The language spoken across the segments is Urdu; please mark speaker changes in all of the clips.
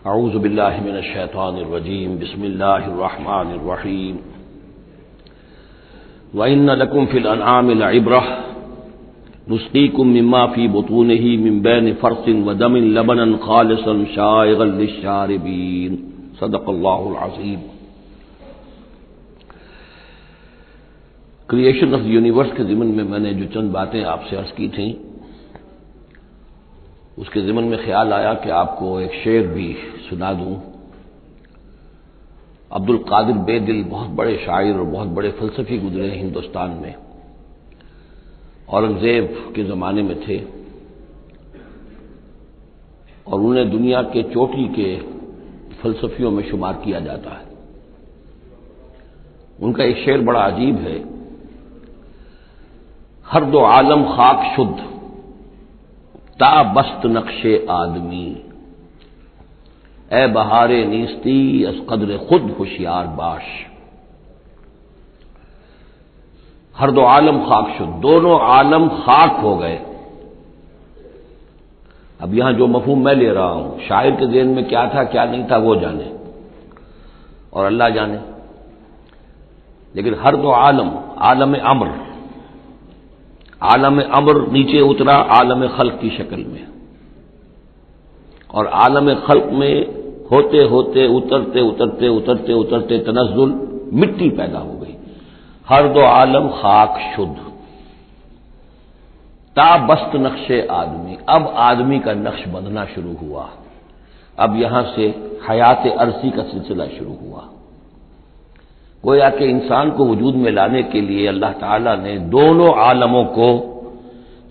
Speaker 1: اعوذ باللہ من الشیطان الرجیم بسم اللہ الرحمن الرحیم وَإِنَّ لَكُمْ فِي الْأَنْعَامِ لَعِبْرَةً نُسْقِيكُم مِّمَّا فِي بُطُونِهِ مِن بَيْنِ فَرْثٍ وَدَمٍ لَبَنًا خَالِصًا شَائِغًا لِلشَّارِبِينَ صدق اللہ العظیم۔ کریشن آف یونیورس کے ضمن میں نے جو چند باتیں آپ سے عرض کی تھیں، اس کے ضمن میں خیال آیا کہ آپ کو ایک شعر بھی سنا دوں۔ عبد القادر بے دل بہت بڑے شاعر اور بہت بڑے فلسفی گزرے ہندوستان میں، اورنگزیب کے زمانے میں تھے اور انہیں دنیا کے چوٹی کے فلسفیوں میں شمار کیا جاتا ہے۔ ان کا ایک شعر بڑا عجیب ہے: ہر دو عالم خاک شد تا بست نقش آدمی، اے بہار نیستی از قدر خود ہوشیار باش۔ ہر دو عالم خاک شد، دونوں عالم خاک ہو گئے۔ اب یہاں جو مفہوم میں لے رہا ہوں، شاعر کے ذہن میں کیا تھا کیا نہیں تھا وہ جانے اور اللہ جانے، لیکن ہر دو عالم، عالم امر، عالم امر نیچے اترا عالم خلق کی شکل میں، اور عالم خلق میں ہوتے ہوتے اترتے اترتے اترتے اترتے تنزل مٹی پیدا ہو گئی۔ ہر دو عالم خاک شد تا بست نقش آدمی، اب آدمی کا نقش بندھنا شروع ہوا۔ اب یہاں سے حیات ارضی کا سلسلہ شروع ہوا۔ گویا کہ انسان کو وجود میں لانے کے لیے اللہ تعالیٰ نے دونوں عالموں کو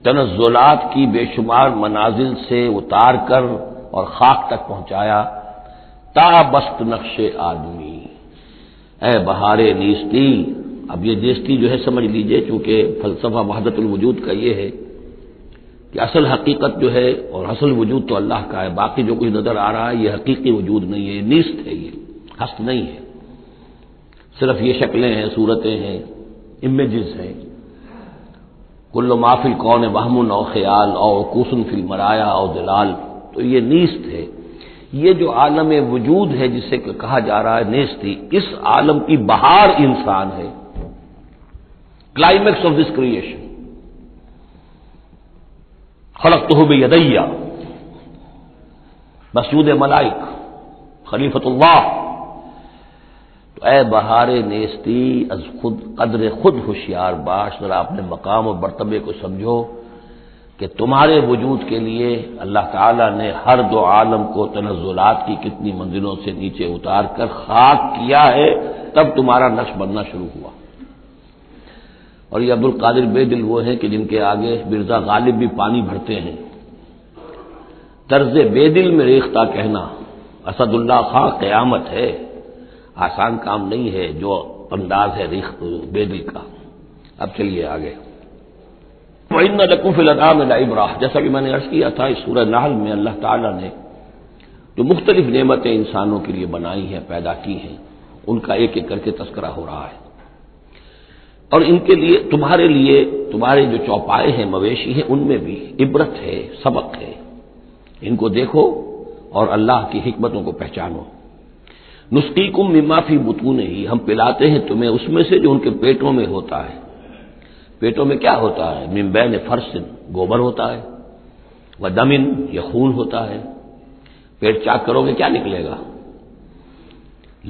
Speaker 1: تنزلات کی بے شمار منازل سے اتار کر اور خاک تک پہنچایا۔ تا بست نقش آدمی، اے بہار نیستی۔ اب یہ نیستی جو ہے سمجھ لیجئے، چونکہ فلسفہ وحدت الوجود کا یہ ہے کہ اصل حقیقت جو ہے اور اصل وجود تو اللہ کا ہے، باقی جو کچھ نظر آ رہا ہے یہ حقیقی وجود نہیں ہے، یہ نیست ہے، یہ ہست نہیں ہے، صرف یہ شکلیں ہیں، صورتیں ہیں، امیجز ہیں۔ کل ما فی الکون وہم او خیال او عکوس فی المرایا او دلال، تو یہ نیست ہے۔ یہ جو عالم وجود ہے جسے کہا جا رہا ہے نیستی، اس عالم کی بہار انسان ہے، کلائمیکس آف دس کریشن۔ خلقتہ بیدی، مسجود ملائک، خلیفۃ اللہ۔ تو اے بہار نیستی از خود قدر خود ہوشیار باش، ذرا اپنے مقام اور مرتبے کو سمجھو کہ تمہارے وجود کے لیے اللہ تعالیٰ نے ہر دو عالم کو تنزلات کی کتنی منزلوں سے نیچے اتار کر خاک کیا ہے، تب تمہارا نقش بننا شروع ہوا۔ اور یہ عبد القادر بے دل وہ ہیں کہ جن کے آگے مرزا غالب بھی پانی بھرتے ہیں۔ طرز بے دل میں ریختہ کہنا اسد اللہ خاں قیامت ہے، آسان کام نہیں ہے جو انداز ہے بے دل کا۔ اب چلیے آگے۔ وَإِنَّ لَكُمْ فِي الْأَنْعَامِ لَعِبْرَةً، جیسا کہ میں نے عرض کیا تھا، اس سورہ نحل میں اللہ تعالیٰ نے جو مختلف نعمتیں انسانوں کے لیے بنائی ہیں، پیدا کی ہیں، ان کا ایک ایک کر کے تذکرہ ہو رہا ہے، اور ان کے لیے تمہارے جو چوپائے ہیں، مویشی ہیں، ان میں بھی عبرت ہے، سبق ہے۔ ان کو دیکھو اور اللہ کی حکمتوں کو پہچانو۔ نسقیکم مما فی بطونہ، ہم پلاتے ہیں تمہیں اس میں سے جو ان کے پیٹوں میں ہوتا ہے۔ پیٹوں میں کیا ہوتا ہے؟ من بین فرث، گوبر ہوتا ہے، ودم، یہ خون ہوتا ہے۔ پیٹ چاک کرو گے کیا نکلے گا؟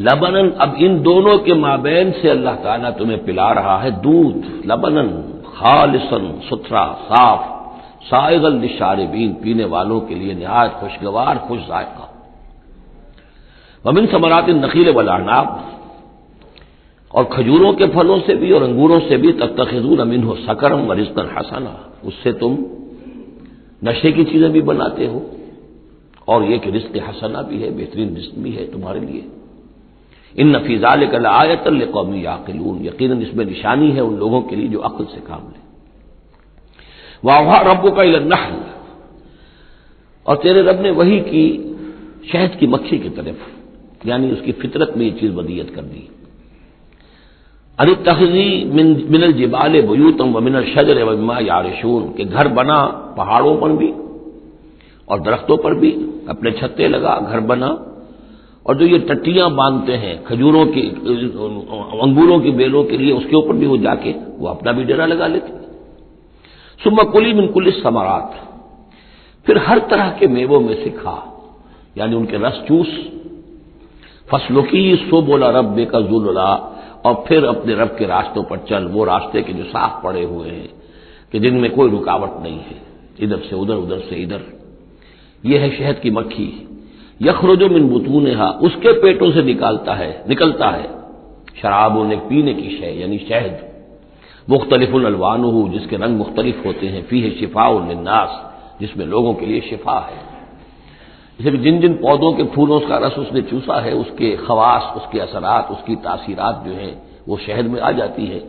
Speaker 1: لبنن، اب ان دونوں کے مابین سے اللہ تعالیٰ تمہیں پلا رہا ہے دودھ، لبنن خالصا، ستھرا، صاف، سائغا للشاربین، پینے والوں کے لیے نہایت خوشگوار، خوش ذائقہ۔ ومن ثمرات النخیل والاعناب، اور کھجوروں کے پھلوں سے بھی اور انگوروں سے بھی، تتخذون منہ سکرا ورزقا حسنا، اس سے تم نشے کی چیزیں بھی بناتے ہو، اور یہ کہ رزق حسنا بھی ہے، بہترین رزق بھی ہے تمہارے لیے۔ ان فی ذلک لآیۃ لقوم یعقلون، یقیناً اس میں نشانی ہے ان لوگوں کے لیے جو عقل سے کام لیں۔ وَأَوْحَىٰ رَبُّكَ إِلَى النَّحْلِ، اور تیرے رب نے وحی کی شہد کی مکھی کی طرف، یعنی اس کی فطرت میں یہ چیز ودیت کر دی۔ ان اتخذی من الجبال بیوتا ومن الشجر ومما یعرشون، کہ گھر بنا پہاڑوں پر بھی اور درختوں پر بھی، اپنے چھتے لگا، گھر بنا اور جو یہ ٹٹیاں باندھتے ہیں کھجوروں کی انگوروں کی بیلوں کے لیے، اس کے اوپر بھی وہ جا کے وہ اپنا بھی ڈیرا لگا لیتے ہیں۔ ثم کلی من کل الثمرات، پھر ہر طرح کے میووں میں سے کھا، یعنی ان کے رس چوس۔ فسلکی سبل ربک ذللا، اور پھر اپنے رب کے راستوں پر چل، وہ راستے کے جو صاف پڑے ہوئے ہیں کہ جن میں کوئی رکاوٹ نہیں ہے، ادھر سے ادھر، ادھر سے ادھر۔ یہ ہے شہد کی مکھی، یخرج من بطونہا، اس کے پیٹوں سے نکلتا ہے شراب، پینے کی شے یعنی شہد، مختلف الوانہ، جس کے رنگ مختلف ہوتے ہیں، فیہ شفاء للناس، جس میں لوگوں کے لیے شفا ہے۔ جیسے کہ جن جن پودوں کے پھولوں کا رس اس نے چوسا ہے، اس کے خواص، اس کے اثرات، اس کی تاثیرات جو ہیں وہ شہد میں آ جاتی ہے۔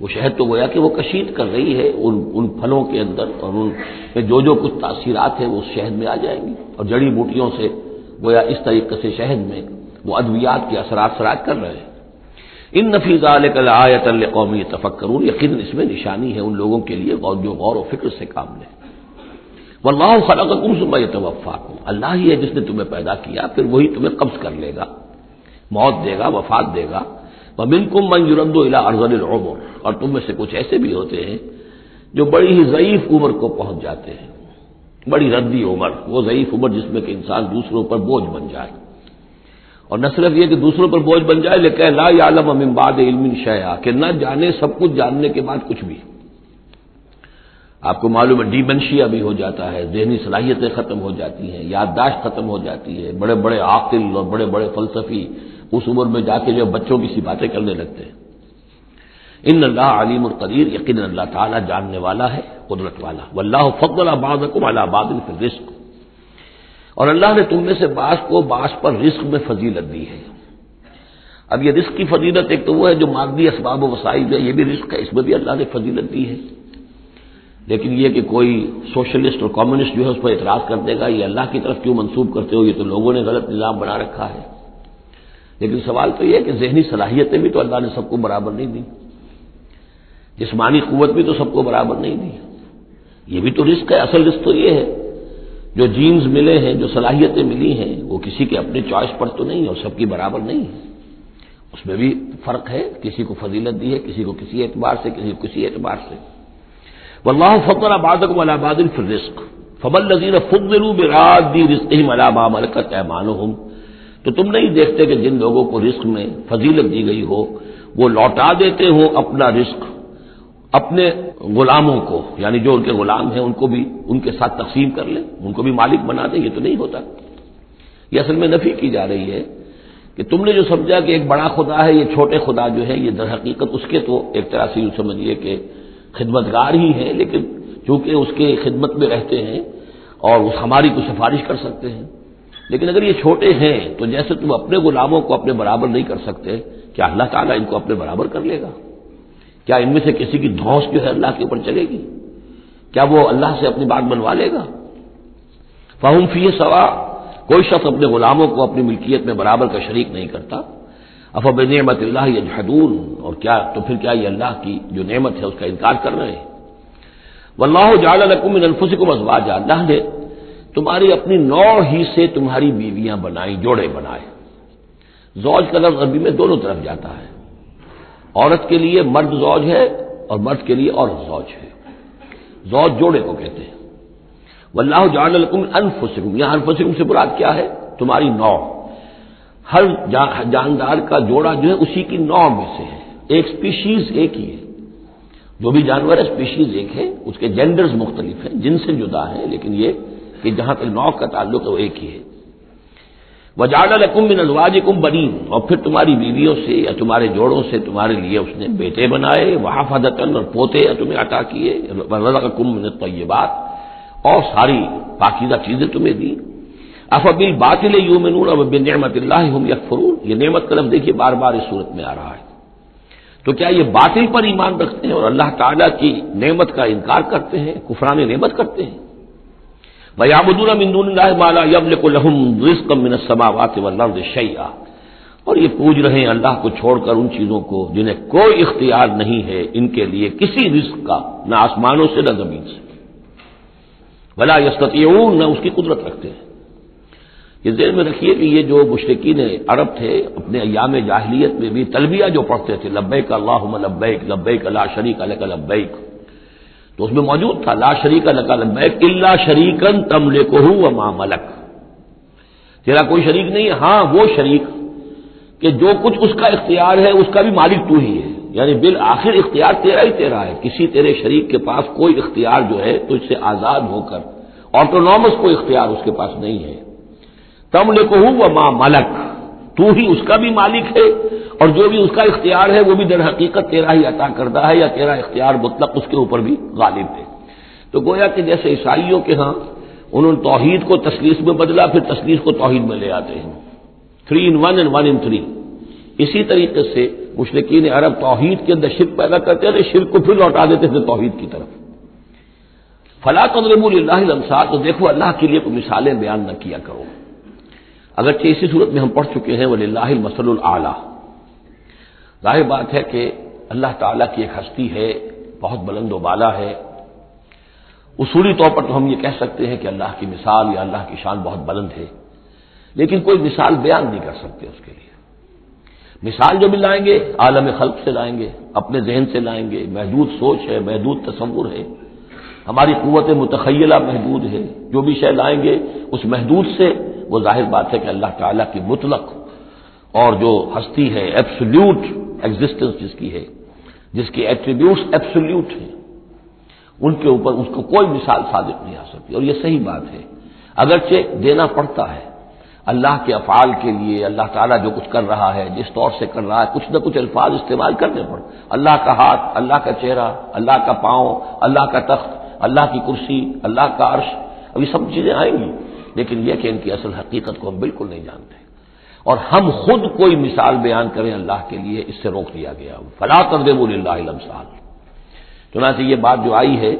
Speaker 1: وہ شہد تو گویا کہ وہ کشید کر رہی ہے ان پھلوں کے اندر، اور ان میں جو کچھ تاثیرات ہیں وہ اس شہد میں آ جائیں گی، اور جڑی بوٹیوں سے گویا اس طریقے سے شہد میں وہ ادویات کے اثرات سراج کر رہے ہیں۔ ان فی ذلک لآیۃ لقوم یتفکرون، یقیناً اس میں نشانی ہے ان لوگوں کے لیے جو غور و فکر سے کام لیں۔ واللہ خلقکم ثم یتوفاکم، اللہ ہی ہے جس نے تمہیں پیدا کیا، پھر وہی تمہیں قبض کر لے گا، موت دے گا، وفات دے گا۔ ومنکم من یرد الی ارذل العمر، اور تم میں سے کچھ ایسے بھی ہوتے ہیں جو بڑی ہی ضعیف عمر کو پہنچ جاتے ہیں، بڑی ردی عمر، وہ ضعیف عمر جس میں کہ انسان دوسروں پر بوجھ بن جائے، اور نہ صرف یہ کہ دوسروں پر بوجھ بن جائے، لیکن لا یعلم من بعد علم شیئا، کہ نہ جانے سب کچھ جاننے کے بعد کچھ بھی۔ آپ کو معلوم ہے ڈیمنشیا بھی ہو جاتا ہے، ذہنی صلاحیتیں ختم ہو جاتی ہیں، یادداشت ختم ہو جاتی ہے، بڑے بڑے عاقل اور بڑے بڑے فلسفی اس عمر میں جا کے جو بچوں کی سی باتیں کرنے لگتے ہیں۔ ان اللہ علیم القدیر، یقیناً اللہ تعالیٰ جاننے والا ہے، قدرت والا۔ واللہ فضل بعضکم علی بعض فی الرزق، اور اللہ نے تم میں سے بعض کو بعض پر رزق میں فضیلت دی ہے۔ اب یہ رزق کی فضیلت ایک تو وہ ہے جو مادی اسباب و وسائل ہے، یہ بھی رزق ہے، اس میں بھی اللہ نے فضیلت دی ہے، لیکن یہ کہ کوئی سوشلسٹ اور کمیونسٹ جو ہے اس پر اعتراض کر دے گا یہ اللہ کی طرف کیوں منسوب کرتے ہو، یہ تو لوگوں نے غلط نظام بنا رکھا ہے۔ لیکن سوال تو یہ ہے کہ ذہنی صلاحیتیں بھی تو اللہ نے سب کو برابر نہیں دی، جسمانی قوت بھی تو سب کو برابر نہیں دی، یہ بھی تو رزق ہے۔ اصل رزق تو یہ ہے جو جینز ملے ہیں، جو صلاحیتیں ملی ہیں، وہ کسی کے اپنے چوائس پر تو نہیں اور سب کی برابر نہیں ہے، اس میں بھی فرق ہے، کسی کو فضیلت دی ہے، کسی کو کسی اعتبار سے، کسی کو کسی اعتبار سے۔ واللہ فضل بعضکم علی بعض فی الرزق فما الذین فضلوا براد رزقہم علی ما ملکت ایمانہم، تو تم نہیں دیکھتے کہ جن لوگوں کو رزق میں فضیلت دی گئی ہو وہ لوٹا دیتے ہو اپنا رزق اپنے غلاموں کو، یعنی جو ان کے غلام ہیں ان کو بھی ان کے ساتھ تقسیم کر لیں، ان کو بھی مالک بنا دیں، یہ تو نہیں ہوتا۔ یہ اصل میں نفی کی جا رہی ہے کہ تم نے جو سمجھا کہ ایک بڑا خدا ہے، یہ چھوٹے خدا جو ہے، یہ در حقیقت اس کے تو ایک طرح سے یوں سمجھیے کہ خدمتگار ہی ہیں، لیکن چونکہ اس کے خدمت میں رہتے ہیں اور اس ہماری کو سفارش کر سکتے ہیں، لیکن اگر یہ چھوٹے ہیں تو جیسے تم اپنے غلاموں کو اپنے برابر نہیں کر سکتے، کیا اللہ تعالیٰ ان کو اپنے برابر کر لے گا؟ کیا ان میں سے کسی کی دھونس جو ہے اللہ کے اوپر چلے گی؟ کیا وہ اللہ سے اپنی بات بنوا لے گا؟ فہم فیہ سوا، کوئی شخص اپنے غلاموں کو اپنی ملکیت میں برابر کا شریک نہیں کرتا۔ افبنعمت اللہ یجحدون، اور کیا تو پھر کیا یہ اللہ کی جو نعمت ہے اس کا انکار کر رہے ہیں۔ واللہ جعل لکم من انفسکم ازواجا، اللہ نے تمہاری اپنی نوع ہی سے تمہاری بیویاں بنائیں، جوڑے بنائے۔ زوج کا لفظ عربی میں دونوں طرف جاتا ہے، عورت کے لیے مرد زوج ہے اور مرد کے لیے عورت زوج ہے، زوج جوڑے کو کہتے ہیں۔ واللہ جعل لکم انفسکم، یہاں انفسکم سے مراد کیا ہے؟ تمہاری نوع، ہر جاندار کا جوڑا جو ہے اسی کی نوع میں سے ہے، ایک سپیشیز ایک ہی ہے، جو بھی جانور ہے سپیشیز ایک ہے، اس کے جینڈرز مختلف ہیں، جن سے جدا ہیں، لیکن یہ کہ جہاں تک نوع کا تعلق ہے وہ ایک ہی ہے۔ وجعل لکم من ازواجکم بنین، اور پھر تمہاری بیویوں سے یا تمہارے جوڑوں سے تمہارے لیے اس نے بیٹے بنائے، وحفظۃ، اور پوتے تمہیں عطا کیے، ورزقکم من الطیبات، اور ساری پاکیزہ چیزیں تمہیں دی۔ افبالباطل یؤمنون وبنعمت اللہ ہم یکفرون، یہ نعمت کا لفظ دیکھیے بار بار اس صورت میں آ رہا ہے، تو کیا یہ باطل پر ایمان رکھتے ہیں اور اللہ تعالیٰ کی نعمت کا انکار کرتے ہیں، کفران نعمت کرتے ہیں؟ وَيَعْبُدُونَ مِن دُونِ اللَّهِ مَا لَا يَمْلِكُ لَهُمْ رِزْقًا مِّنَ السَّمَاوَاتِ وَالْأَرْضِ شَيْئًا، اور یہ پوج رہے ہیں اللہ کو چھوڑ کر ان چیزوں کو جنہیں کوئی اختیار نہیں ہے ان کے لیے کسی رزق کا، نہ آسمانوں سے نہ زمین سے، وَلَا يَسْتَطِيعُونَ، نہ اس کی قدرت رکھتے ہیں۔ یہ ذہن میں رکھیے کہ یہ جو مشرکین عرب تھے اپنے ایام جاہلیت میں بھی تلبیہ جو پڑھتے تھے لبیک اللہم لبیک لبیک لا شریک لک لبیک، تو اس میں موجود تھا لا شریک لک لبیک الا شریکا تملکہ وما ملک، تیرا کوئی شریک نہیں ہے، ہاں وہ شریک کہ جو کچھ اس کا اختیار ہے اس کا بھی مالک تو ہی ہے، یعنی بالآخر اختیار تیرا ہی تیرا ہے، کسی تیرے شریک کے پاس کوئی اختیار جو ہے تو اس سے آزاد ہو کر آٹونومس کوئی اختیار اس کے پاس نہیں ہے۔ تملکہ وما ملک، تو ہی اس کا بھی مالک ہے اور جو بھی اس کا اختیار ہے وہ بھی در حقیقت تیرا ہی عطا کردہ ہے یا تیرا اختیار مطلق اس کے اوپر بھی غالب ہے۔ تو گویا کہ جیسے عیسائیوں کے ہاں انہوں نے توحید کو تثلیث میں بدلا، پھر تثلیث کو توحید میں لے آتے ہیں 3 in 1 and 1 in 3، اسی طریقے سے مشرکین عرب توحید کے اندر شرک پیدا کرتے تھے، شرک کو پھر لوٹا دیتے تھے توحید کی طرف۔ فلا تضربوا للہ الامثال، تو دیکھو اللہ کے لیے کوئی مثالیں بیان نہ کیا کرو، اگرچہ اسی صورت میں ہم پڑھ چکے ہیں وللہ المثل الاعلی، ظاہر بات ہے کہ اللہ تعالیٰ کی ایک ہستی ہے بہت بلند و بالا ہے، اصولی طور پر تو ہم یہ کہہ سکتے ہیں کہ اللہ کی مثال یا اللہ کی شان بہت بلند ہے، لیکن کوئی مثال بیان نہیں کر سکتے اس کے لیے۔ مثال جو بھی لائیں گے عالم خلق سے لائیں گے، اپنے ذہن سے لائیں گے، محدود سوچ ہے، محدود تصور ہے، ہماری قوت متخیلہ محدود ہے، جو بھی شے لائیں گے اس محدود سے، وہ ظاہر بات ہے کہ اللہ تعالیٰ کی مطلق اور جو ہستی ہے ایبسولوٹ ایگزسٹنس جس کی ہے، جس کی ایٹریبیوٹس ایبسولوٹ ہیں، ان کے اوپر اس کو کوئی مثال صادق نہیں آ سکتی، اور یہ صحیح بات ہے، اگرچہ دینا پڑتا ہے اللہ کے افعال کے لیے، اللہ تعالیٰ جو کچھ کر رہا ہے جس طور سے کر رہا ہے کچھ نہ کچھ الفاظ استعمال کرنے پڑ، اللہ کا ہاتھ، اللہ کا چہرہ، اللہ کا پاؤں، اللہ کا تخت، اللہ کی کرسی، اللہ کا عرش، اب یہ سب چیزیں آئیں گی، لیکن یہ کہ ان کی اصل حقیقت کو ہم بالکل نہیں جانتے، اور ہم خود کوئی مثال بیان کریں اللہ کے لیے اس سے روک دیا گیا۔ فلا تضربوا للہ الامثال، چنانچہ یہ بات جو آئی ہے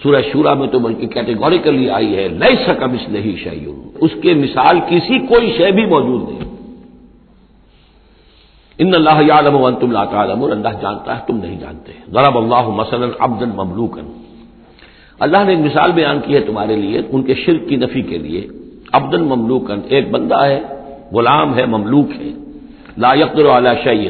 Speaker 1: سورہ شورى میں تو بلکہ کیٹیگوریکلی آئی ہے لیس کمثلہ شیء، اس کے مثال کسی کوئی شے بھی موجود نہیں۔ ان اللہ یعلم وانتم لا تعلمون، اللہ جانتا ہے تم نہیں جانتے۔ ضرب اللہ مثلا عبدا مملوکا، اللہ نے ایک مثال بیان کی ہے تمہارے لیے ان کے شرک کی نفی کے لیے، عبدا مملوکا، ایک بندہ ہے، غلام ہے، مملوک ہے، لا یقدر علی شیء،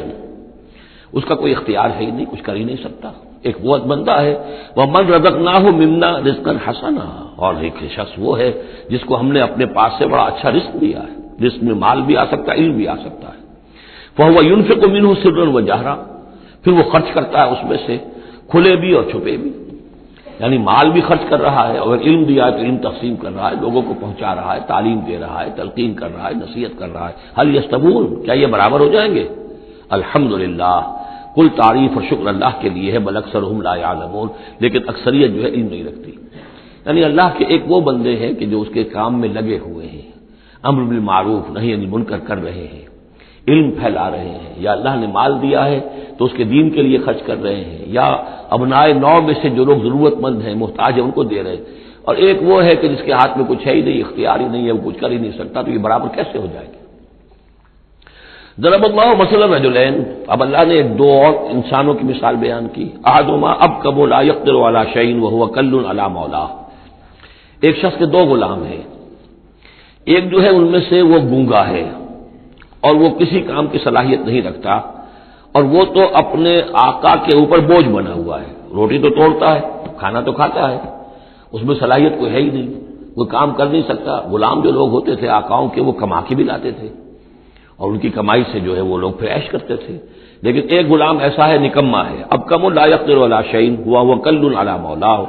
Speaker 1: اس کا کوئی اختیار ہے ہی نہیں، کچھ کر ہی نہیں سکتا، ایک وہ بندہ ہے، وَمَنْ رَزَقْنَاهُ مِنَّا رِزْقًا حَسَنًا، اور ایک شخص وہ ہے جس کو ہم نے اپنے پاس سے بڑا اچھا رزق دیا ہے، رزق میں مال بھی آ سکتا ہے، علم بھی آ سکتا ہے، فَهُوَ يُنْفِقُ مِنْهُ سِرًّا وَجَهْرًا، پھر وہ خرچ کرتا ہے اس میں سے کھلے بھی اور چھپے بھی، یعنی مال بھی خرچ کر رہا ہے، اور علم دیا ہے تو علم تقسیم کر رہا ہے، لوگوں کو پہنچا رہا ہے، تعلیم دے رہا ہے، تلقین کر رہا ہے، نصیحت کر رہا ہے، هل يستوون، کیا یہ برابر ہو جائیں گے؟ الحمدللہ، کل تعریف اور شکر اللہ کے لیے ہے، بل اکثرهم لا يعلمون، لیکن اکثریت جو ہے علم نہیں رکھتی، یعنی اللہ کے ایک وہ بندے ہیں کہ جو اس کے کام میں لگے ہوئے ہیں، امر بالمعروف نہی عن المنکر کر رہے ہیں، علم پھیلا رہے ہیں، یا اللہ نے مال دیا ہے تو اس کے دین کے لیے خرچ کر رہے ہیں، یا ابنائے نو میں سے جو لوگ ضرورت مند ہیں، محتاج ہیں، ان کو دے رہے ہیں، اور ایک وہ ہے کہ جس کے ہاتھ میں کچھ ہے ہی نہیں، اختیار ہی نہیں ہے، وہ کچھ کر ہی نہیں سکتا، تو یہ برابر کیسے ہو جائے گا؟ ضرب اللہ مثلا رجلین، اب اللہ نے ایک دو اور انسانوں کی مثال بیان کی، احدہما ابکم لا یقدر علی شیء وہو کل علی مولاه، ایک شخص کے دو غلام ہیں، ایک جو ہے ان میں سے وہ گونگا ہے اور وہ کسی کام کی صلاحیت نہیں رکھتا، اور وہ تو اپنے آقا کے اوپر بوجھ بنا ہوا ہے، روٹی تو توڑتا ہے، کھانا تو کھاتا ہے، اس میں صلاحیت کوئی ہے ہی نہیں، وہ کام کر نہیں سکتا۔ غلام جو لوگ ہوتے تھے آقاؤں کے، وہ کما کے بھی لاتے تھے، اور ان کی کمائی سے جو ہے وہ لوگ پھر عیش کرتے تھے، لیکن ایک غلام ایسا ہے، نکما ہے، اب کم لا یقدر علی شیء وہو کل علی مولاه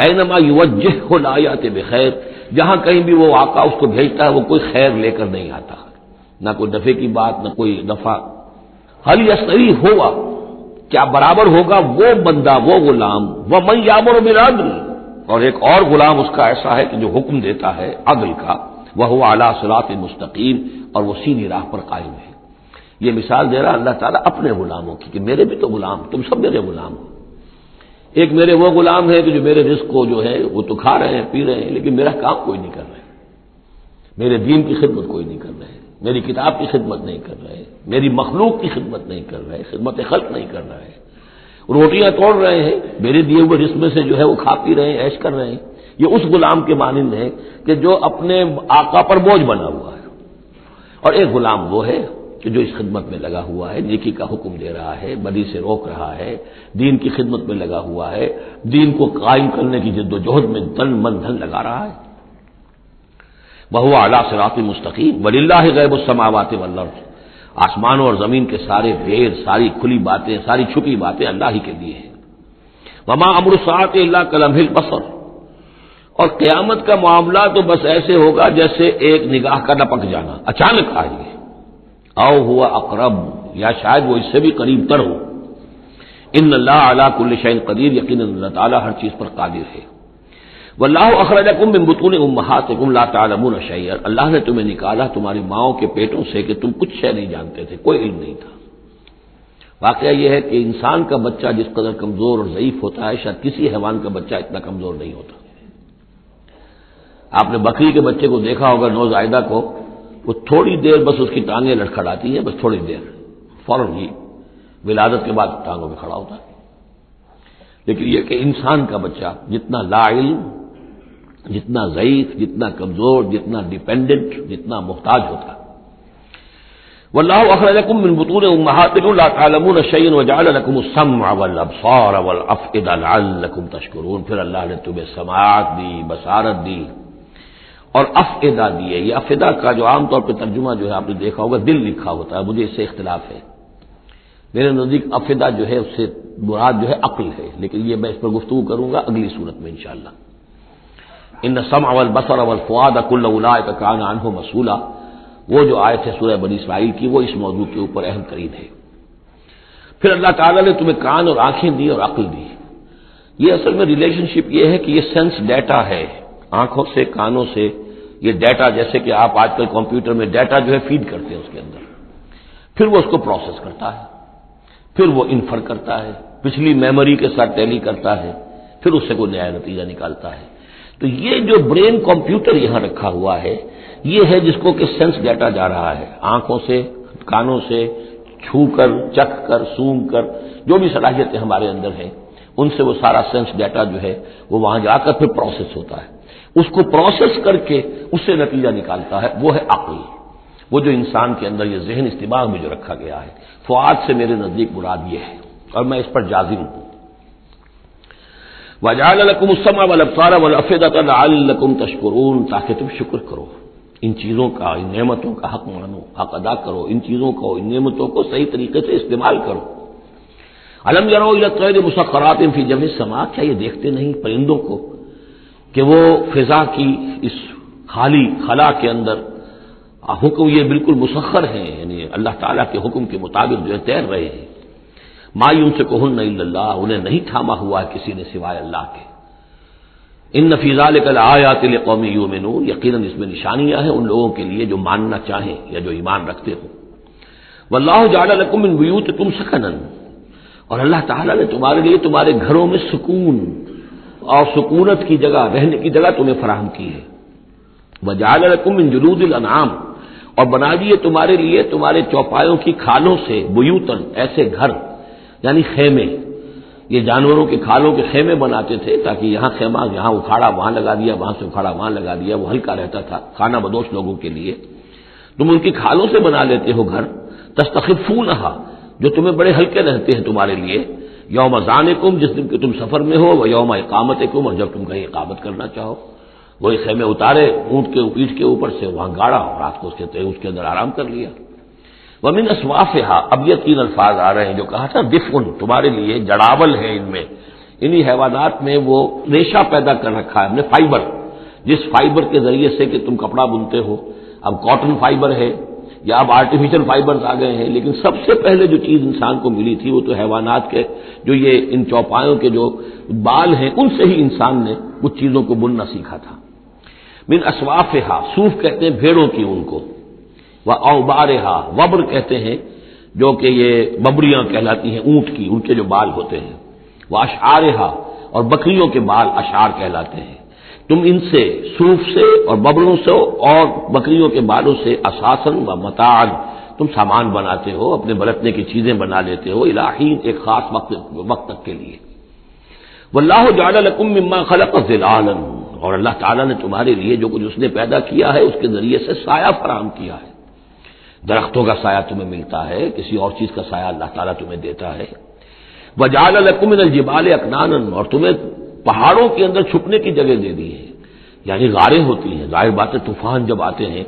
Speaker 1: اینما یوجہہ لا یأتی بخیر، جہاں کہیں بھی وہ آقا اس کو بھیجتا ہے وہ کوئی خیر لے کر نہیں آتا، نہ کوئی نفع کی بات، نہ کوئی نفع۔ هل یستوی ہوا، کیا برابر ہوگا وہ بندہ، وہ غلام، ومن یامر بالعدل، اور ایک اور غلام اس کا ایسا ہے کہ جو حکم دیتا ہے عدل کا، وہو علی صراط مستقیم، اور وہ سیدھی راہ پر قائم ہے۔ یہ مثال دے رہا اللہ تعالیٰ اپنے غلاموں کی کہ میرے بھی تو غلام، تم سب میرے غلام ہو۔ ایک میرے وہ غلام ہے کہ جو میرے رزق کو جو ہے وہ تو کھا رہے ہیں، پی رہے ہیں، لیکن میرا کام کوئی نہیں کر رہے، میرے دین کی خدمت کوئی نہیں کر رہے، میری کتاب کی خدمت نہیں کر رہے، میری مخلوق کی خدمت نہیں کر رہے، خدمت خلق نہیں کر رہے، روٹیاں توڑ رہے ہیں، میرے دیے ہوئے رزق میں سے جو ہے وہ کھا پی رہے ہیں، عیش کر رہے ہیں۔ یہ اس غلام کے مانند ہے کہ جو اپنے آقا پر بوجھ بنا ہوا ہے، اور ایک غلام وہ ہے کہ جو اس خدمت میں لگا ہوا ہے، نیکی کا حکم دے رہا ہے، بدی سے روک رہا ہے، دین کی خدمت میں لگا ہوا ہے، دین کو قائم کرنے کی جد و جہد میں تن من دھن لگا رہا ہے۔ وَهُوَ عَلَىٰ صِرَاطٍ مُّسْتَقِيمٍ وَلِلَّهِ غَيْبُ السَّمَاوَاتِ وَالْأَرْضِ، آسمانوں اور زمین کے سارے بھید، ساری کھلی باتیں، ساری چھپی باتیں اللہ ہی کے لیے ہیں۔ وَمَا أَمْرُ السَّاعَةِ إِلَّا كَلَمْحِ الْبَصَرِ، اور قیامت کا معاملہ تو بس ایسے ہوگا جیسے ایک نگاہ کا لپک جانا، اچانک آئے گی، او ہوا اقرب، یا شاید وہ اس سے بھی قریب تر ہو۔ ان اللہ علی کل شیء قدیر، یقیناً اللہ تعالیٰ ہر چیز پر قادر ہے۔ واللہ اخرجکم من بطون امہاتکم لا تعلمون شیئا، اللہ نے تمہیں نکالا تمہاری ماؤں کے پیٹوں سے کہ تم کچھ شے نہیں جانتے تھے، کوئی علم نہیں تھا۔ واقعہ یہ ہے کہ انسان کا بچہ جس قدر کمزور اور ضعیف ہوتا ہے، شاید کسی حیوان کا بچہ اتنا کمزور نہیں ہوتا۔ آپ نے بکری کے بچے کو دیکھا ہوگا، نوزائیدہ کو، وہ تھوڑی دیر بس اس کی ٹانگیں لڑکھڑاتی ہیں، بس تھوڑی دیر، فوراً ہی ولادت کے بعد ٹانگوں میں کھڑا ہوتا ہے۔ لیکن یہ کہ انسان کا بچہ جتنا لا علم، جتنا ضعیف، جتنا کمزور، جتنا ڈیپینڈنٹ، جتنا محتاج ہوتا ہے۔ واللہ اخرجکم من بطون امہاتکم لا تعلمون شیئا وجعل لکم السمع والابصار والافئدہ لعلکم تشکرون، پھر اللہ نے تمہیں سماعت دی، بصارت دی اور افئدہ دیے۔ یہ افئدہ کا جو عام طور پہ ترجمہ جو ہے آپ نے دیکھا ہوگا دل لکھا ہوتا ہے، مجھے اس سے اختلاف ہے۔ میرے نزدیک افئدہ جو ہے اس سے مراد جو ہے عقل ہے، لیکن یہ میں اس پر گفتگو کروں گا اگلی صورت میں انشاءاللہ۔ ان السمع والبصر والفؤاد كل اولئک کان عنہ مسئولا، وہ جو آیت ہے سورہ بنی اسرائیل کی، وہ اس موضوع کے اوپر اہم ترین ہے۔ پھر اللہ تعالیٰ نے تمہیں کان اور آنکھیں دی اور عقل دی۔ یہ اصل میں ریلیشن شپ یہ ہے کہ یہ سینس ڈیٹا ہے، آنکھوں سے، کانوں سے، یہ ڈیٹا جیسے کہ آپ آج کل کمپیوٹر میں ڈیٹا جو ہے فیڈ کرتے ہیں اس کے اندر، پھر وہ اس کو پروسیس کرتا ہے، پھر وہ انفر کرتا ہے، پچھلی میموری کے ساتھ ٹیلی کرتا ہے، پھر اس سے کوئی نیا نتیجہ نکالتا ہے۔ تو یہ جو برین کمپیوٹر یہاں رکھا ہوا ہے، یہ ہے جس کو کہ سینس ڈیٹا جا رہا ہے، آنکھوں سے، کانوں سے، چھو کر، چکھ کر، سونگ کر، جو بھی صلاحیتیں ہمارے اندر ہیں، ان سے وہ سارا سینس ڈیٹا جو ہے وہ وہاں جا کر پھر پروسیس ہوتا ہے، اس کو پروسیس کر کے اس سے نتیجہ نکالتا ہے، وہ ہے عقل، وہ جو انسان کے اندر یہ ذہن استماع میں جو رکھا گیا ہے۔ فؤاد سے میرے نزدیک مراد یہ ہے، اور میں اس پر جازم ہوں۔ وَجَعَلَ لَكُمُ السَّمْعَ وَالْأَبْصَارَ وَالْأَفْئِدَةَ لَعَلَّكُمْ تَشْكُرُونَ، تاکہ تم شکر کرو، ان چیزوں کا، ان نعمتوں کا حق مانو، حق ادا کرو، ان چیزوں کو، ان نعمتوں کو صحیح طریقے سے استعمال کرو۔ أَلَمْ يَرَوْا إِلَى الطَّيْرِ مُسَخَّرَاتٍ فِي جَوِّ السَّمَاءِ، کیا یہ دیکھتے نہیں پرندوں کو کہ وہ فضا کی اس خالی خلا کے اندر حکم یہ بالکل مسخر ہیں، یعنی اللہ تعالیٰ کے حکم کے مطابق جو ہے تیر رہے ہیں۔ ما یمسکہن الا اللہ، انہیں نہیں تھاما ہوا ہے کسی نے سوائے اللہ کے۔ ان فی ذلک لآیات لقوم یؤمنون، یقیناً اس میں نشانیاں ہیں ان لوگوں کے لیے جو ماننا چاہیں یا جو ایمان رکھتے ہوں۔ واللہ جعل لکم من بیوتکم سکنا، اور اللہ تعالیٰ نے تمہارے لیے تمہارے گھروں میں سکون اور سکونت کی جگہ، رہنے کی جگہ تمہیں فراہم کی ہے۔ وجعل لکم من جلود الانعام، اور بنا دیے تمہارے لیے تمہارے چوپایوں کی کھالوں سے بیوتن، ایسے گھر یعنی خیمے، یہ جانوروں کے کھالوں کے خیمے بناتے تھے تاکہ یہاں خیمہ، یہاں اکھاڑا وہاں لگا دیا، وہاں سے اکھاڑا وہاں لگا دیا، وہ ہلکا رہتا تھا خانہ بدوش لوگوں کے لیے۔ تم ان کی کھالوں سے بنا لیتے ہو گھر، تستخفونہا، جو تمہیں بڑے ہلکے رہتے ہیں تمہارے لیے، یوم ذانکم، جس دن کہ تم سفر میں ہو، و یوم اقامتکم، اور جب تم کہیں اقامت کرنا چاہو۔ وہی خیمے اتارے اونٹ کے پیٹھ کے اوپر سے، وہاں گاڑا، رات کو اس کے اندر آرام کر لیا۔ ومن اصوافہا، اب یہ تین الفاظ آ رہے ہیں جو کہا تھا دفن، تمہارے لیے جڑاول ہے ان میں، انہی حیوانات میں وہ ریشہ پیدا کر رکھا ہے ہم نے، فائبر، جس فائبر کے ذریعے سے کہ تم کپڑا بنتے ہو، اب کاٹن فائبر ہے یا اب آرٹیفیشل فائبرز آ گئے ہیں، لیکن سب سے پہلے جو چیز انسان کو ملی تھی وہ تو حیوانات کے جو یہ ان چوپایوں کے جو بال ہیں ان سے ہی انسان نے کچھ چیزوں کو بننا سیکھا تھا۔ من اصوافہا، صوف کہتے ہیں بھیڑوں کی ان کو، وأوبارہا، وبر کہتے ہیں جو کہ یہ ببریاں کہلاتی ہیں اونٹ کی، ان کے جو بال ہوتے ہیں، واشعارہا، اور بکریوں کے بال اشعار کہلاتے ہیں۔ تم ان سے، صوف سے اور ببروں سے اور بکریوں کے بالوں سے، اساساً و متاعاً، تم سامان بناتے ہو، اپنے برتنے کی چیزیں بنا لیتے ہو، الی حین، ایک خاص وقت تک کے لیے۔ واللہ جعل لکم مما خلق ظلالا، اور اللہ تعالیٰ نے تمہارے لیے جو کچھ اس نے پیدا کیا ہے اس کے ذریعے سے سایہ فراہم کیا ہے۔ درختوں کا سایہ تمہیں ملتا ہے، کسی اور چیز کا سایہ اللہ تعالیٰ تمہیں دیتا ہے۔ وَجَعَلَ لَكُم مِّنَ الْجِبَالِ أَكْنَانًا، اور تمہیں پہاڑوں کے اندر چھپنے کی جگہ دے دی ہے، یعنی غاریں ہوتی ہیں، ظاہر بات ہے طوفان جب آتے ہیں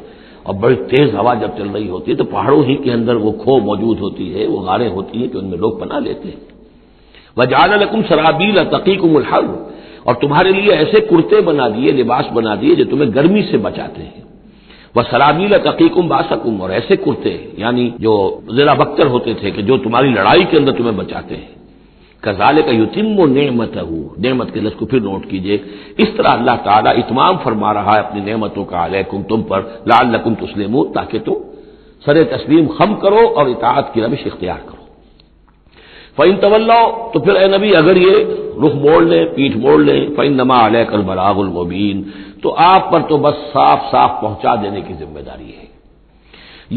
Speaker 1: اور بڑی تیز ہوا جب چل رہی ہوتی ہے تو پہاڑوں ہی کے اندر وہ کھو موجود ہوتی ہے، وہ غاریں ہوتی ہیں کہ ان میں لوگ پناہ لیتے ہیں۔ وَجَعَلَ لَكُمْ سَرَابِيلَ تَقِيكُمُ الْحَرَّ، اور تمہارے لیے ایسے کرتے بنا دیے، لباس بنا دیے جو تمہیں گرمی سے بچاتے ہیں۔ وَسَرَابِيلَ تَقِيكُمْ بَأْسَكُمْ، اور ایسے کرتے یعنی جو ذرا بکتر ہوتے تھے کہ جو تمہاری لڑائی کے اندر تمہیں بچاتے ہیں۔ کذالک یتم نعمتہ، نعمت کے لفظ کو پھر نوٹ کیجئے، اس طرح اللہ تعالیٰ اتمام فرما رہا ہے اپنی نعمتوں کا علیکم تم پر، لعلکم تسلمون، تاکہ تم سر تسلیم خم کرو اور اطاعت کی روش اختیار کرو۔ فَإِن تَوَلَّوْا، تو پھر اے نبی اگر یہ رخ موڑ لیں، پیٹھ موڑ لیں، فَإِنَّمَا عَلَيْكَ الْبَلَاغُ الْمُبِينُ، تو آپ پر تو بس صاف صاف پہنچا دینے کی ذمہ داری ہے۔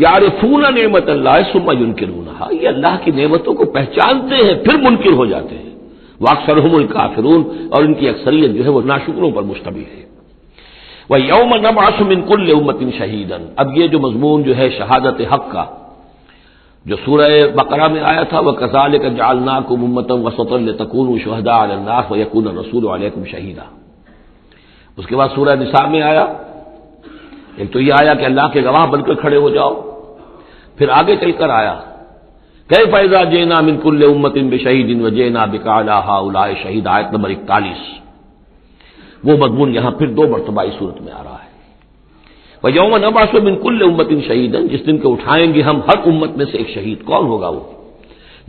Speaker 1: یعرفون نعمت اللہ ثم ینکرونہا، یہ اللہ کی نعمتوں کو پہچانتے ہیں پھر منکر ہو جاتے ہیں۔ واکثرہم الکافرون، اور ان کی اکثریت جو ہے وہ ناشکروں پر مشتمل ہے۔ وَیَوْمَ نَبْعَثُ مِن كُلِّ أُمَّةٍ شَہِیدًا، اب یہ جو مضمون جو ہے شہادت حق کا جو سورہ بقرہ میں آیا تھا، وَكَذَلِكَ جَعَلْنَاكُمْ أُمَّةً وَسَطًا لِتَكُونُوا شُهَدَاءَ عَلَى النَّاسِ وَيَكُونَ الرَّسُولُ عَلَيْكُمْ شَهِيدًا۔ اس کے بعد سورہ نساء میں آیا، ایک تو یہ آیا کہ اللہ کے گواہ بن کر کھڑے ہو جاؤ، پھر آگے چل کر آیا کیف اذا جئنا من كل امة بشہید وجئنا بك على هؤلاء شہید، آیت نمبر 41۔ وہ مضمون یہاں پھر دو مرتبہ اس صورت میں آ رہا ہے۔ وَيَوْمَ نَبْعَثُ مِن كُلِّ أُمَّةٍ شَهِيدًا، جس دن کو اٹھائیں گے ہم ہر امت میں سے ایک شہید۔ کون ہوگا وہ؟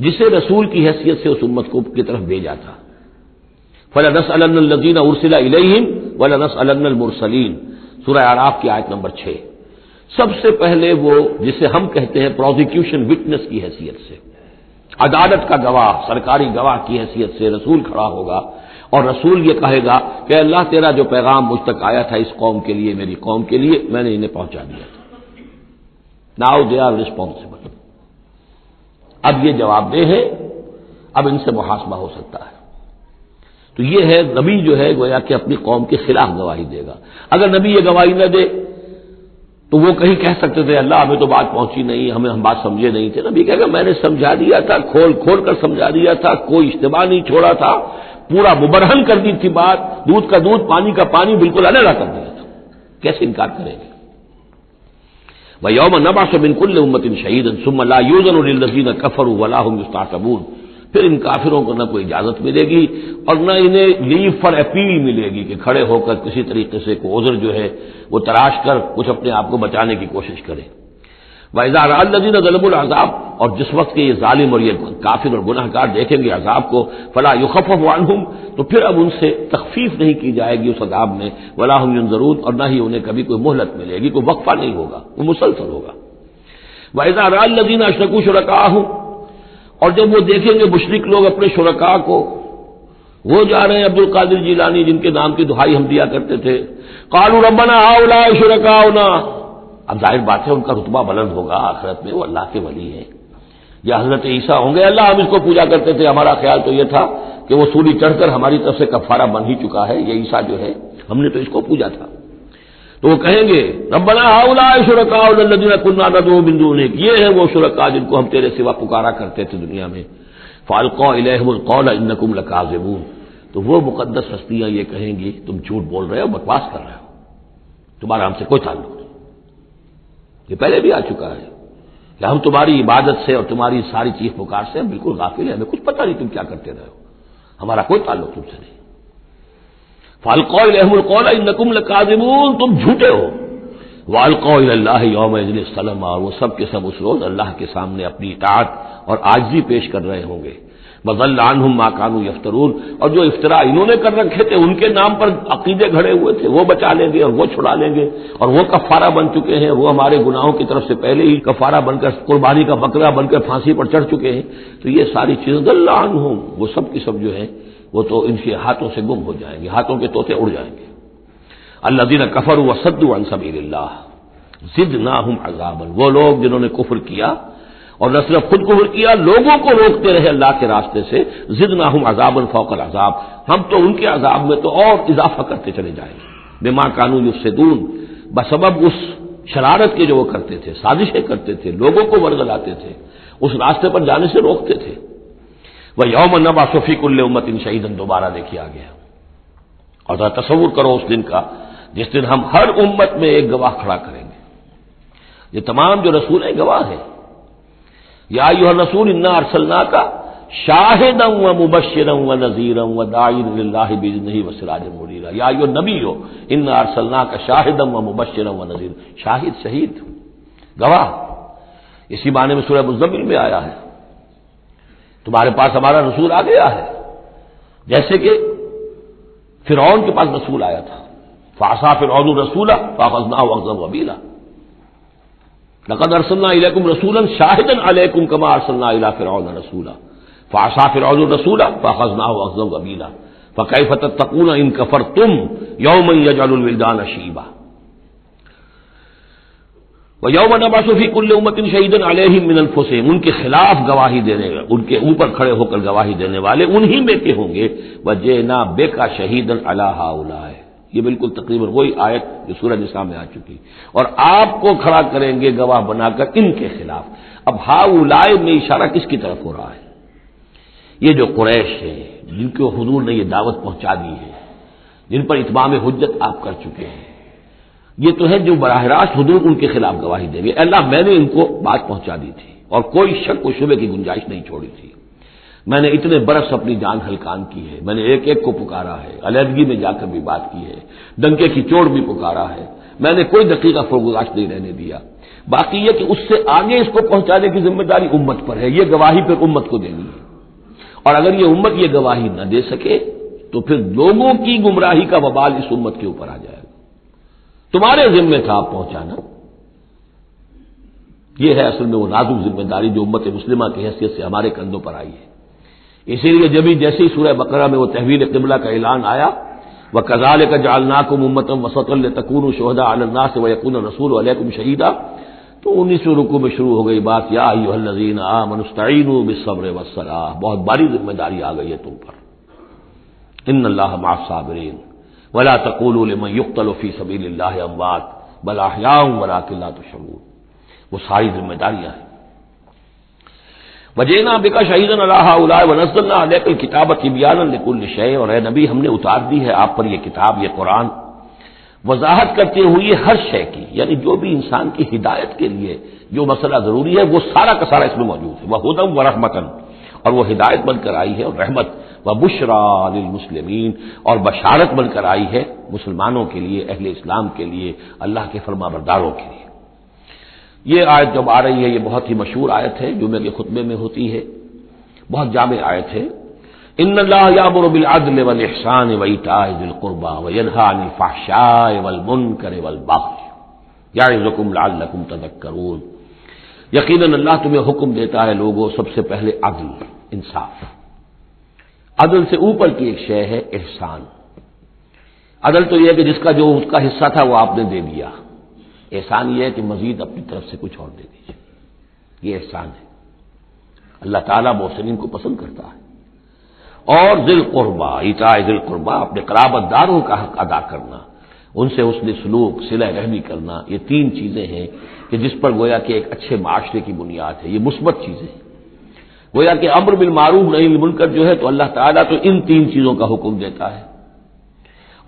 Speaker 1: جسے رسول کی حیثیت سے اس امت کو کی طرف بھیجا تھا۔ فَلَنَسْأَلَنَّ الَّذِينَ أُرْسِلَ إِلَيْهِمْ وَلَنَسْأَلَنَّ الْمُرْسَلِينَ، سورہ اعراف کی آیت نمبر 6۔ سب سے پہلے وہ جسے ہم کہتے ہیں پروزیکیوشن وٹنس کی حیثیت سے، عدالت کا گواہ، سرکاری گواہ کی حیثیت سے رسول کھڑا ہوگا، اور رسول یہ کہے گا کہ اللہ تیرا جو پیغام مجھ تک آیا تھا اس قوم کے لیے، میری قوم کے لیے، میں نے انہیں پہنچا دیا تھا۔ ناؤ دے آر ریسپانسبل، اب یہ جواب دہ ہے، اب ان سے محاسبہ ہو سکتا ہے۔ تو یہ ہے نبی جو ہے گویا کہ اپنی قوم کے خلاف گواہی دے گا۔ اگر نبی یہ گواہی نہ دے تو وہ کہیں کہہ سکتے تھے اللہ ہمیں تو بات پہنچی نہیں، ہم بات سمجھے نہیں تھے۔ نبی کہے گا میں نے سمجھا دیا تھا، کھول کھول کر سمجھا دیا تھا، کوئی اجتماع نہیں چھوڑا تھا، پورا مبرہن کر دی تھی بات، دودھ کا دودھ پانی کا پانی بالکل علیحدہ کر دیا تھا، کیسے انکار کریں گے؟ وَيَوْمَ نَبْعَثُ مِن كُلِّ أُمَّةٍ شَهِيدًا ثُمَّ لَا يُؤْذَنُ لِلَّذِينَ كَفَرُوا وَلَا هُمْ يُسْتَعْتَبُونَ، پھر ان کافروں کو نہ کوئی اجازت ملے گی اور نہ انہیں لیو فار اپیل ملے گی کہ کھڑے ہو کر کسی طریقے سے کوئی عذر جو ہے وہ تلاش کر کچھ اپنے آپ کو بچانے کی کوشش کرے۔ وَإِذَا رَأَى الَّذِينَ ظَلَمُوا الْعَذَابَ، اور جس وقت کہ یہ ظالم اور یہ کافر اور گناہ گار دیکھیں گے عذاب کو، فَلَا يُخَفَّفُ عَنْهُمْ، تو پھر اب ان سے تخفیف نہیں کی جائے گی اس عذاب میں، وَلَا هُمْ يُنظَرُونَ، اور نہ ہی انہیں کبھی کوئی مہلت ملے گی، کوئی وقفہ نہیں ہوگا، وہ مسلسل ہوگا۔ وَإِذَا رَأَى الَّذِينَ أَشْرَكُوا شُرَكَاءَهُمْ، اور جب وہ دیکھیں گے مشرک لوگ اپنے شرکاء کو، وہ جا رہے ہیں عبد القادر جیلانی جن کے نام کی دہائی ہم دیا کرتے تھے، قالوا ربنا هؤلاء شركاؤنا، اب ظاہر بات ہے ان کا رتبہ بلند ہوگا آخرت میں، وہ اللہ کے ولی ہیں، یا حضرت عیسیٰ ہوں گے اللہ ہم اس کو پوجا کرتے تھے، ہمارا خیال تو یہ تھا کہ وہ سولی چڑھ کر ہماری طرف سے کفارہ بن ہی چکا ہے، یہ عیسیٰ جو ہے ہم نے تو اس کو پوجا تھا۔ تو وہ کہیں گے ربنا هؤلاء شركاؤنا الذين كنا ندعو من دونك، یہ ہیں وہ شرکاء جن کو ہم تیرے سوا پکارا کرتے تھے دنیا میں، فالقوا الیہم القول انکم لکاذبون، تو وہ مقدس ہستیاں یہ کہیں گی تم جھوٹ بول رہے ہو، بکواس کر رہے ہو، تمہارا ہم سے کوئی تعلق نہیں۔ یہ پہلے بھی آ چکا ہے کہ ہم تمہاری عبادت سے اور تمہاری ساری چیخ پکار سے ہم بالکل غافل ہیں، ہمیں کچھ پتہ نہیں تم کیا کرتے رہے ہو، ہمارا کوئی تعلق تم سے نہیں۔ فالقوا الیہم القول انکم لکاذبون، تم جھوٹے ہو۔ والقوا الی اللہ یومئذ السلام، اور وہ سب کے سب اس روز اللہ کے سامنے اپنی اطاعت اور عاجزی پیش کر رہے ہوں گے۔ وضل عنہم ما كانوا یفترون، اور جو افطرا انہوں نے کر رکھے تھے، ان کے نام پر عقیدے گھڑے ہوئے تھے، وہ بچا لیں گے اور وہ چھڑا لیں گے، اور وہ کفارہ بن چکے ہیں، وہ ہمارے گناہوں کی طرف سے پہلے ہی کفارہ بن کر قربانی کا بکرا بن کر پھانسی پر چڑھ چکے ہیں۔ تو یہ ساری چیزیں ضل عنہم، وہ سب کی سب جو ہیں وہ تو ان کے ہاتھوں سے گم ہو جائیں گے، ہاتھوں کے طوطے اڑ جائیں گے۔ الذین کفروا وصدوا عن سبیل اللہ زدناہم عذابا، وہ لوگ جنہوں نے کفر کیا اور نہ صرف خود کفر کیا، لوگوں کو روکتے رہے اللہ کے راستے سے، زدناہم عذابا فوق العذاب، ہم تو ان کے عذاب میں تو اور اضافہ کرتے چلے جائیں گے، بما کانوا یفسدون، بسبب اس شرارت کے جو وہ کرتے تھے، سازشیں کرتے تھے، لوگوں کو ورگلاتے تھے، اس راستے پر جانے سے روکتے تھے۔ وَيَوْمَ نَبْعَثُ فِي كُلِّ أُمَّةٍ شَهِيدًا دوبارہ دیکھیے آ گیا، اور ذرا تصور کرو اس دن کا جس دن ہم ہر امت میں ایک گواہ کھڑا کریں گے۔ یہ تمام جو رسول ہیں گواہ ہیں۔ یا ایھا الرسول انا ارسلناک شاہدا ومبشرا ونذیرا وداعیا الی اللہ باذنہ وسراجا منیرا۔ یا ایھا النبی انا ارسلناک شاہدا ومبشرا ونذیرا، شاہد شہید گواہ، اسی معنی میں سورہ مزمل میں آیا ہے، تمہارے پاس ہمارا رسول آ گیا ہے، جیسے کہ فرعون کے پاس رسول آیا تھا، فعصى فرعون الرسول فاخذناه اخذا وبيلا۔ لقد ارسلنا الیکم رسولا شاہدا علیکم کما ارسلنا الی فرعون رسولا فعصى فرعون الرسول فاخذناه اخذا وبيلا فكيف تتقون ان كفرتم يوما يجعل الولدان شيبا ويوم نبعث في كل امة شهيدا عليهم من انفسهم، ان کے خلاف گواہی دینے، ان کے اوپر کھڑے ہو کر گواہی دینے والے انہی میں کے ہوں گے۔ وجئنا بك شهيدا على هؤلاء، یہ بالکل تقریباً وہی آیت جو سورہ نساء میں آ چکی، اور آپ کو کھڑا کریں گے گواہ بنا کر ان کے خلاف۔ اب ہؤلاء میں اشارہ کس کی طرف ہو رہا ہے؟ یہ جو قریش ہے، جن کو حضور نے یہ دعوت پہنچا دی ہے، جن پر اتمام حجت آپ کر چکے ہیں، یہ تو ہے جو براہ راست حضور ان کے خلاف گواہی دیں گے، اللہ میں نے ان کو بات پہنچا دی تھی اور کوئی شک و شبے کی گنجائش نہیں چھوڑی تھی، میں نے اتنے برس اپنی جان ہلکان کی ہے، میں نے ایک ایک کو پکارا ہے، علیحدگی میں جا کر بھی بات کی ہے، ڈنکے کی چوٹ بھی پکارا ہے، میں نے کوئی دقیقہ فرگزاشت نہیں رہنے دیا۔ باقی یہ کہ اس سے آگے اس کو پہنچانے کی ذمہ داری امت پر ہے، یہ گواہی پھر امت کو دینی ہے، اور اگر یہ امت یہ گواہی نہ دے سکے تو پھر لوگوں کی گمراہی کا وبال اس امت کے اوپر آ جائے گا۔ تمہارے ذمہ تھا آپ پہنچانا، یہ ہے اصل میں وہ نازک ذمہ داری جو امت مسلمہ کی حیثیت سے ہمارے کندھوں پر آئی ہے۔ اسی لیے جیسے ہی سورہ بقرہ میں وہ تحویل قبلہ کا اعلان آیا، وَكَذَلِكَ جَعَلْنَاكُمْ أُمَّةً وَسَطًا لِتَكُونُوا شُهَدَاءَ عَلَى النَّاسِ وَيَكُونَ الرَّسُولُ عَلَيْكُمْ شَهِيدًا، تو 19ویں رکوع میں شروع ہو گئی بات، یا ایھا الذین آمنوا استعینوا بالصبر والصلاۃ، بہت بڑی ذمہ داری آ گئی ہے تم پر، ان اللہ مع الصابرین ولا تقولوا لمن يقتل في سبيل الله اموات بل احیاء ولكن لا تشعرون، وہ ساری ذمہ داریاں ہیں۔ وجئنا بك شهيدا على هؤلاء ونزلنا عليك الكتاب تبيانا لكل شيء، اور اے نبی ہم نے اتار دی ہے آپ پر یہ کتاب، یہ قرآن، وضاحت کرتے ہوئے ہر شے کی، یعنی جو بھی انسان کی ہدایت کے لیے جو مسئلہ ضروری ہے وہ سارا کا سارا اس میں موجود ہے۔ وہدی ورحمۃ، اور وہ ہدایت بن کر آئی ہے اور رحمت، وبشریٰ للمسلمین، اور بشارت بن کر آئی ہے مسلمانوں کے لیے، اہل اسلام کے لیے، اللہ کے فرما برداروں کے لیے۔ یہ آیت جب آ رہی ہے یہ بہت ہی مشہور آیت ہے، جمعے کے خطبے میں ہوتی ہے، بہت جامع آیت ہے۔ ان اللہ یامر بالعدل والاحسان وایتاء ذی القربى وینھی عن الفحشاء والمنکر والبغی یعظکم لعلکم تذکرون، یقیناً اللہ تمہیں حکم دیتا ہے لوگوں سب سے پہلے عدل، انصاف۔ عدل سے اوپر کی ایک شے ہے احسان۔ عدل تو یہ ہے کہ جس کا جو اس کا حصہ تھا وہ آپ نے دے دیا، احسان یہ ہے کہ مزید اپنی طرف سے کچھ اور دے دیجیے، یہ احسان ہے۔ اللہ تعالیٰ محسنین کو پسند کرتا ہے۔ اور ذی القربیٰ، ایتاء ذی القربیٰ، اپنے قرابت داروں کا حق ادا کرنا، ان سے حسن سلوک، صلہ رحمی کرنا، یہ تین چیزیں ہیں کہ جس پر گویا کہ ایک اچھے معاشرے کی بنیاد ہے، یہ مثبت چیزیں ہیں۔ گویا کہ امر بالمعروف نہی عن المنکر جو ہے تو اللہ تعالیٰ تو ان تین چیزوں کا حکم دیتا ہے،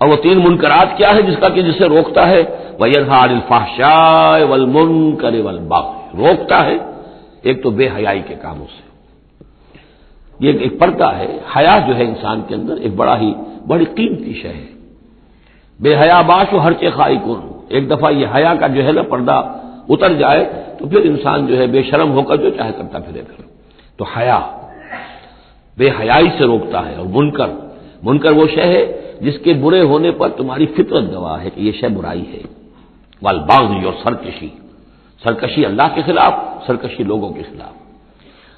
Speaker 1: اور وہ تین منکرات کیا ہے جس کا کہ جسے روکتا ہے، وَيَنْهَىٰ عَنِ الْفَحْشَاءِ وَالْمُنكَرِ وَالْبَغْيِ، روکتا ہے ایک تو بے حیائی کے کاموں سے، یہ ایک پردہ ہے، حیا جو ہے انسان کے اندر ایک بڑی قیمتی شے ہے۔ بے حیا باش و ہر چے خائی کن، ایک دفعہ یہ حیا کا جو ہے نا پردہ اتر جائے تو پھر انسان جو ہے بے شرم ہو کر جو چاہے کرتا پھرے پھر۔ تو حیا بے حیائی سے روکتا ہے، اور منکر وہ شے ہے جس کے برے ہونے پر تمہاری فطرت گواہ ہے کہ یہ شے برائی ہے۔ والبغی، اور سرکشی اللہ کے خلاف، سرکشی لوگوں کے خلاف۔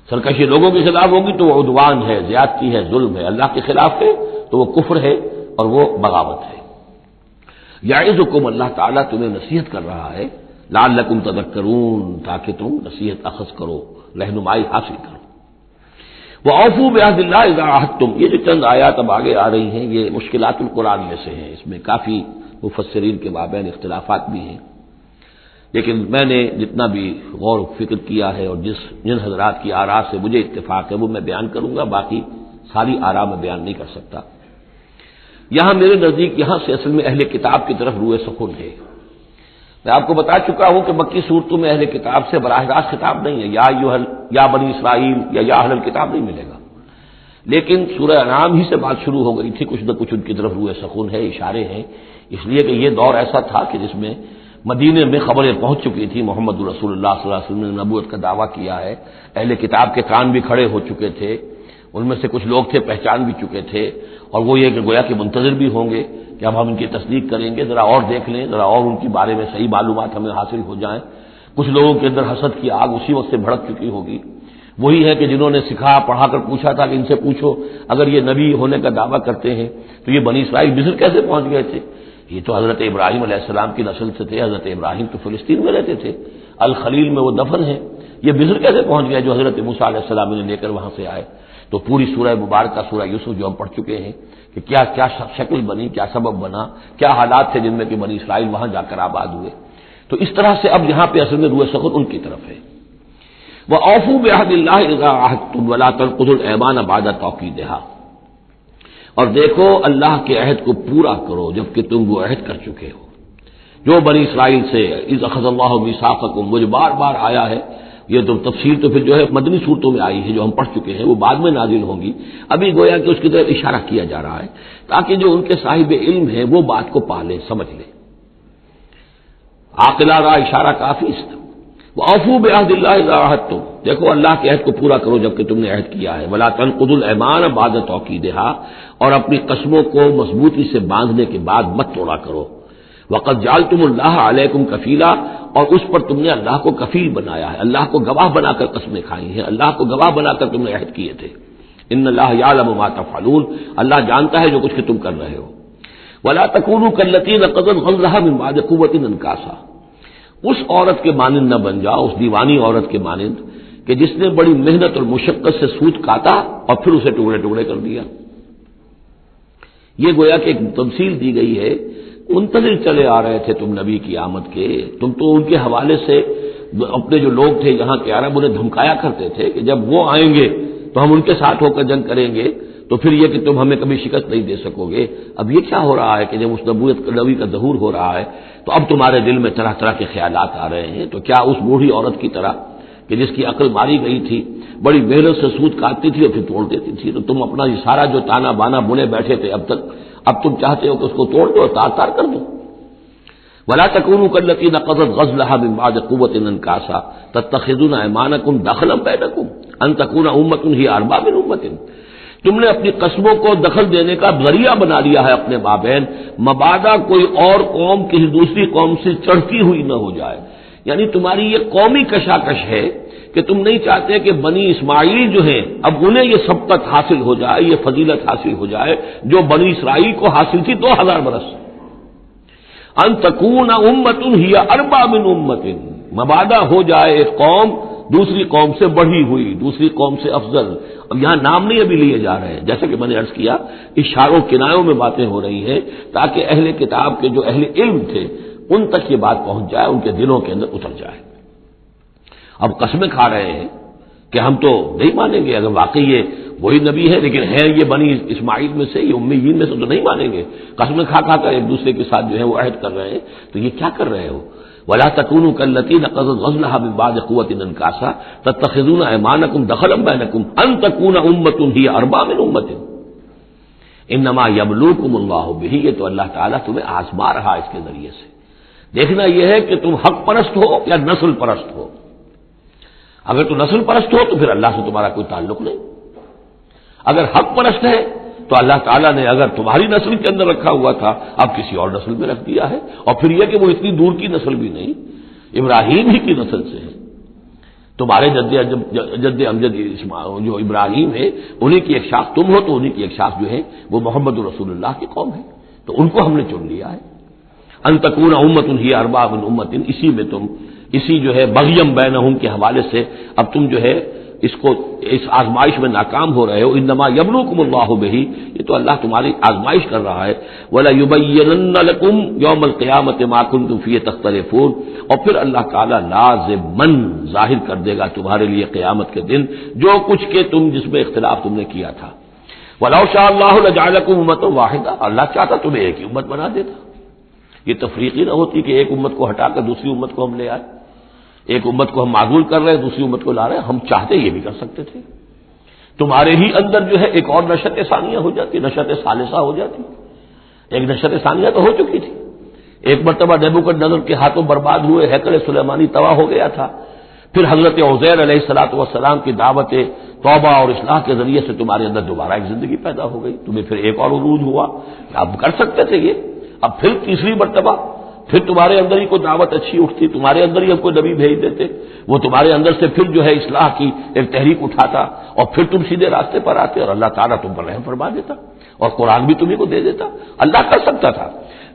Speaker 1: سرکشی لوگوں کے خلاف ہوگی تو وہ عدوان ہے، زیادتی ہے، ظلم ہے، اللہ کے خلاف ہے تو وہ کفر ہے اور وہ بغاوت ہے۔ یعظکم، اللہ تعالیٰ تمہیں نصیحت کر رہا ہے، لعلکم تذکرون، تاکہ تم نصیحت اخذ کرو، رہنمائی حاصل کرو۔ وَأَوْفُوا بِعَهْدِ اللَّهِ إِذَا عَاهَدتُّمْ، یہ جو چند آیات اب آگے آ رہی ہیں یہ مشکلات القرآن میں سے ہیں، اس میں کافی مفسرین کے مابین اختلافات بھی ہیں۔ لیکن میں نے جتنا بھی غور و فکر کیا ہے اور جن حضرات کی آراء سے مجھے اتفاق ہے وہ میں بیان کروں گا، باقی ساری آراء میں بیان نہیں کر سکتا۔ یہاں میرے نزدیک یہاں سے اصل میں اہل کتاب کی طرف روئے سخن ہے۔ میں آپ کو بتا چکا ہوں کہ مکی صورتوں میں اہل کتاب سے براہ راست خطاب نہیں ہے، یا بنی اسرائیل یا اہل الکتاب نہیں ملے گا، لیکن سورہ انعام ہی سے بات شروع ہو گئی تھی، کچھ نہ کچھ ان کی طرف روئے سخن ہے، اشارے ہیں، اس لیے کہ یہ دور ایسا تھا کہ جس میں مدینے میں خبریں پہنچ چکی تھی، محمد رسول اللہ صلی اللہ علیہ وسلم نے نبوت کا دعویٰ کیا ہے، اہل کتاب کے کان بھی کھڑے ہو چکے تھے، ان میں سے کچھ لوگ تھے پہچان بھی چکے تھے، اور وہ یہ کہ گویا کہ منتظر بھی ہوں گے کہ اب ہم ان کی تصدیق کریں گے، ذرا اور دیکھ لیں، ذرا اور ان کے بارے میں صحیح معلومات ہمیں حاصل ہو جائیں۔ کچھ لوگوں کے اندر حسد کی آگ اسی وقت سے بھڑک چکی ہوگی، وہی ہے کہ جنہوں نے سکھا پڑھا کر پوچھا تھا کہ ان سے پوچھو اگر یہ نبی ہونے کا دعویٰ کرتے ہیں تو یہ بنی اسرائیل مصر کیسے پہنچ گئے تھے؟ یہ تو حضرت ابراہیم علیہ السلام کی نسل سے تھے، حضرت ابراہیم تو فلسطین میں رہتے تھے، الخلیل میں وہ دفن ہیں، یہ مصر کیسے پہنچ گئے جو حضرت موسیٰ علیہ السلام نے لے کر وہاں سے آئے؟ تو پوری سورہ مبارکہ سورہ یوسف جو ہم پڑھ چکے ہیں کہ کیا کیا شکل بنی، کیا سبب بنا، کیا حالات تھے جن میں کہ بنی اسرائیل وہاں جا کر آباد ہوئے۔ تو اس طرح سے اب یہاں پہ اصل میں روئے سخن ان کی طرف ہے۔ وَأَوْفُوا بِعَهْدِ اللَّهِ إِذَا عَاهَدتُّمْ وَلَا تَنقُضُوا الْأَيْمَانَ بَعْدَ تَوْكِيدِهَا، اور دیکھو اللہ کے عہد کو پورا کرو جبکہ تم وہ عہد کر چکے ہو جو بنی اسرائیل سے اذ اخذ اللہ میثاقکم، مجھے بار بار آیا ہے، یہ تو تفصیل تو پھر جو ہے مدنی صورتوں میں آئی ہے جو ہم پڑھ چکے ہیں، وہ بعد میں نازل ہوں گی، ابھی گویا کہ اس کی طرف اشارہ کیا جا رہا ہے تاکہ جو ان کے صاحب علم ہیں وہ بات کو پا لیں، سمجھ لیں۔ عاقلہ را اشارہ کافی است۔ وَأَوْفُوا بِعَهْدِ اللَّهِ إِذَا عَاهَدتُّمْ، دیکھو اللہ کے عہد کو پورا کرو جبکہ تم نے عہد کیا ہے۔ وَلَا تَنقُضُوا الْأَيْمَانَ بَعْدَ تَوْكِيدِهَا، اور اپنی قسموں کو مضبوطی سے باندھنے کے بعد مت توڑا کرو۔ وَقَدْ جَعَلْتُمُ اللَّهَ عَلَيْكُمْ كَفِيلًا، اور اس پر تم نے اللہ کو کفیل بنایا ہے، اللہ کو گواہ بنا کر قسمیں کھائی ہیں، اللہ کو گواہ بنا کر تم نے عہد کیے تھے۔ ان اللہ یعلم ما تفعلون، اللہ جانتا ہے جو کچھ کہ تم کر رہے ہو۔ وَلَا تَكُونُوا كَالَّتِي نَقَضَتْ غَزْلَهَا مِن بَعْدِ قُوَّةٍ أَنْكَاثًا، اس عورت کے مانند نہ بن جاؤ، اس دیوانی عورت کے مانند کہ جس نے بڑی محنت اور مشقت سے سوت کاٹا اور پھر اسے ٹکڑے ٹکڑے کر دیا۔ یہ گویا کہ ایک تمثیل دی گئی ہے، منتظر چلے آ رہے تھے تم نبی کی آمد کے، تم تو ان کے حوالے سے اپنے جو لوگ تھے یہاں کے عرب انہیں دھمکایا کرتے تھے کہ جب وہ آئیں گے تو ہم ان کے ساتھ ہو کر جنگ کریں گے، تو پھر یہ کہ تم ہمیں کبھی شکست نہیں دے سکو گے۔ اب یہ کیا ہو رہا ہے کہ جب اس نبی کا ظہور ہو رہا ہے تو اب تمہارے دل میں طرح طرح کے خیالات آ رہے ہیں، تو کیا اس بوڑھی عورت کی طرح کہ جس کی عقل ماری گئی تھی، بڑی محنت سے سود کاٹتی تھی اور پھر توڑ دیتی تھی، تو تم اپنا یہ سارا جو تانا بانا بنے بیٹھے تھے اب تک، اب تم چاہتے ہو کہ اس کو توڑ دو اور تار تار کر دو۔ وَلَا تَكُونُوا كَالَّتِي نَقَضَتْ غَزْلَهَا مِن بَعْدِ قُوَّةٍ أَنْكَاثًا تَتَّخِذُونَ أَيْمَانَكُمْ دَخْلًا بَيْنَكُمْ أَن تَكُونَ أُمَّةٌ هِيَ أَرْبَىٰ مِنْ أُمَّةٍ، تم نے اپنی قسموں کو دخل دینے کا ذریعہ بنا لیا ہے اپنے مابین، مبادا کوئی اور قوم کسی دوسری قوم سے چڑھتی ہوئی نہ ہو جائے، یعنی تمہاری یہ قومی کشاکش ہے کہ تم نہیں چاہتے کہ بنی اسماعیل جو ہیں اب انہیں یہ سبقت حاصل ہو جائے، یہ فضیلت حاصل ہو جائے جو بنی اسرائیل کو حاصل تھی 2000 برس۔ ان تکون امۃ ہی اربع من امۃ، مبادا ہو جائے ایک قوم دوسری قوم سے بڑھی ہوئی، دوسری قوم سے افضل۔ اب یہاں نام نہیں ابھی لیے جا رہے ہیں، جیسا کہ میں نے عرض کیا اشاروں کنایوں میں باتیں ہو رہی ہیں تاکہ اہل کتاب کے جو اہل علم تھے ان تک یہ بات پہنچ جائے، ان کے دلوں کے اندر اتر جائے۔ اب قسمیں کھا رہے ہیں کہ ہم تو نہیں مانیں گے، اگر واقعی یہ وہی نبی ہے لیکن ہے یہ بنی اسماعیل میں سے، یہ امیین میں سے، تو نہیں مانیں گے۔ قسمیں کھا کھا کر ایک دوسرے کے ساتھ جو ہے وہ عہد کر رہے ہیں، تو یہ کیا کر رہے ہو؟ وَلَا تَكُونُوا كَالَّتِي نَقَضَتْ غَزْلَهَا مِن بَعْدِ قُوَّةٍ أَنْكَاثًا تَتَّخِذُونَ أَيْمَانَكُمْ دَخْلًا بَيْنَكُمْ أَن تَكُونَ أُمَّةٌ هِيَ أَرْبَىٰ مِنْ أُمَّةٍ إِنَّمَا يَبْلُوكُمُ اللَّهُ بِهِ، یہ تو اللہ تعالیٰ تمہیں آزما رہا ہے اس کے ذریعے سے۔ دیکھنا یہ ہے کہ تم حق پرست ہو یا نسل پرست ہو۔ اگر تو نسل پرست ہو تو پھر اللہ سے تمہارا کوئی تعلق نہیں، اگر حق پرست ہے تو اللہ تعالیٰ نے اگر تمہاری نسل کے اندر رکھا ہوا تھا اب کسی اور نسل میں رکھ دیا ہے، اور پھر یہ کہ وہ اتنی دور کی نسل بھی نہیں، ابراہیم ہی کی نسل سے ہے۔ تمہارے جد امجد جو ابراہیم ہے انہی کی ایک شاخ تم ہو، تو انہی کی ایک شاخ جو ہے وہ محمد رسول اللہ کی قوم ہے، تو ان کو ہم نے چن لیا ہے۔ ان تکون امۃ ہی اربع من امۃ، اسی میں تم اسی جو ہے بغیم بینہم کے حوالے سے اب تم جو ہے اس آزمائش میں ناکام ہو رہے ہو، انما یبلوکم اللہ بہ، یہ تو اللہ تمہاری آزمائش کر رہا ہے، ولا یبینن لکم یوم القیامت ما کنتم فیہ تختلفون، اور پھر اللہ تعالیٰ لازماً ظاہر کر دے گا تمہارے لیے قیامت کے دن جو کچھ کہ تم جس میں اختلاف تم نے کیا تھا۔ وَلَوْ شَاءَ اللَّهُ لَجَعَلَكُمْ أُمَّةً وَاحِدَةً، اللہ چاہتا تمہیں ایک ہی امت بنا دیتا، یہ تفریقی نہ ہوتی کہ ایک امت کو ہٹا کر دوسری امت کو ہم لے آئے، ایک امت کو ہم معزول کر رہے ہیں دوسری امت کو لا رہے ہیں، ہم چاہتے یہ بھی کر سکتے تھے، تمہارے ہی اندر جو ہے ایک اور نشأت ثانیہ ہو جاتی، نشأت ثالثہ ہو جاتی، ایک نشأت ثانیہ تو ہو چکی تھی، ایک مرتبہ نیبوکدنیزر کے ہاتھوں برباد ہوئے ہیکل سلیمانی تباہ ہو گیا تھا، پھر حضرت عزیر علیہ الصلوۃ والسلام کی دعوت توبہ اور اصلاح کے ذریعے سے تمہارے اندر دوبارہ ایک زندگی پیدا ہو گئی، تمہیں پھر ایک اور عروج ہوا، اب کر سکتے تھے یہ، اب پھر تیسری مرتبہ پھر تمہارے اندر ہی کوئی دعوت اچھی اٹھتی، تمہارے اندر ہی ہم کوئی نبی بھیج دیتے، وہ تمہارے اندر سے پھر جو ہے اصلاح کی ایک تحریک اٹھاتا اور پھر تم سیدھے راستے پر آتے اور اللہ تعالیٰ تم پر رحم فرما دیتا اور قرآن بھی تمہیں کو دے دیتا، اللہ کر سکتا تھا۔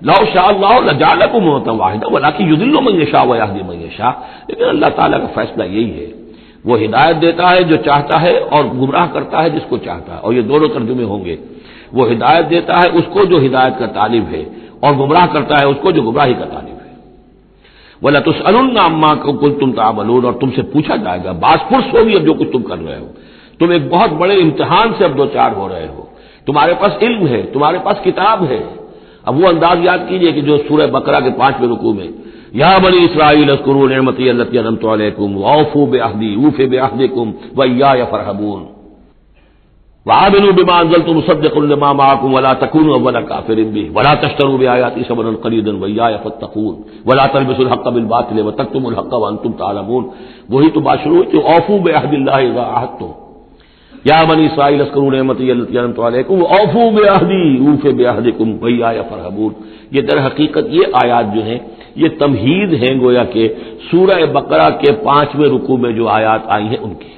Speaker 1: لو شاء اللہ لجعلکم امۃ واحدۃ ولکن یضل من یشاء ویہدی من یشاء، لیکن اللہ تعالیٰ کا فیصلہ یہی ہے، وہ ہدایت دیتا ہے جو چاہتا ہے اور گمراہ کرتا ہے جس کو چاہتا ہے، اور یہ دونوں ترجمے ہوں گے، وہ ہدایت دیتا ہے اس کو جو ہدایت کا طالب ہے اور گمراہ کرتا ہے اس کو جو گمراہی کا طالب ہے۔ وَلَتُسْأَلُنَّ عَمَّا كُنتُمْ تَعْمَلُونَ، اور تم سے پوچھا جائے گا، باز پرس ہوگی اب جو کچھ تم کر رہے ہو، تم ایک بہت بڑے امتحان سے اب دو چار ہو رہے ہو، تمہارے پاس علم ہے، تمہارے پاس کتاب ہے، اب وہ انداز یاد کیجئے کہ جو سورہ بقرہ کے 5ویں رکوع میں یا بنی اسرائیل اذکروا نعمتی التی انعمت علیکم واوفوا بعہدی اوف بعہدکم وایای فارہبون وآمنوا بما انزلت مصدقا لما معکم ولا تکونوا اول کافر به ولا تشتروا بآیاتی ثمنا قلیلا وایای فاتقون ولا تلبسوا الحق بالباطل وتکتموا الحق وانتم تعلمون، وہی تو بات شروع ہوئی، اوفوا بعہد اللہ اذا عاہدتم، یا بنی اسرائیل اذکروا نعمتی التی انعمت علیکم واوفوا بعہدی اوف بعہدکم وایای فارہبون۔ یہ در حقیقت یہ آیات جو ہیں یہ تمہید ہیں گویا کہ سورہ بقرہ کے 5ویں رکوع میں جو آیات آئی ہیں ان کی۔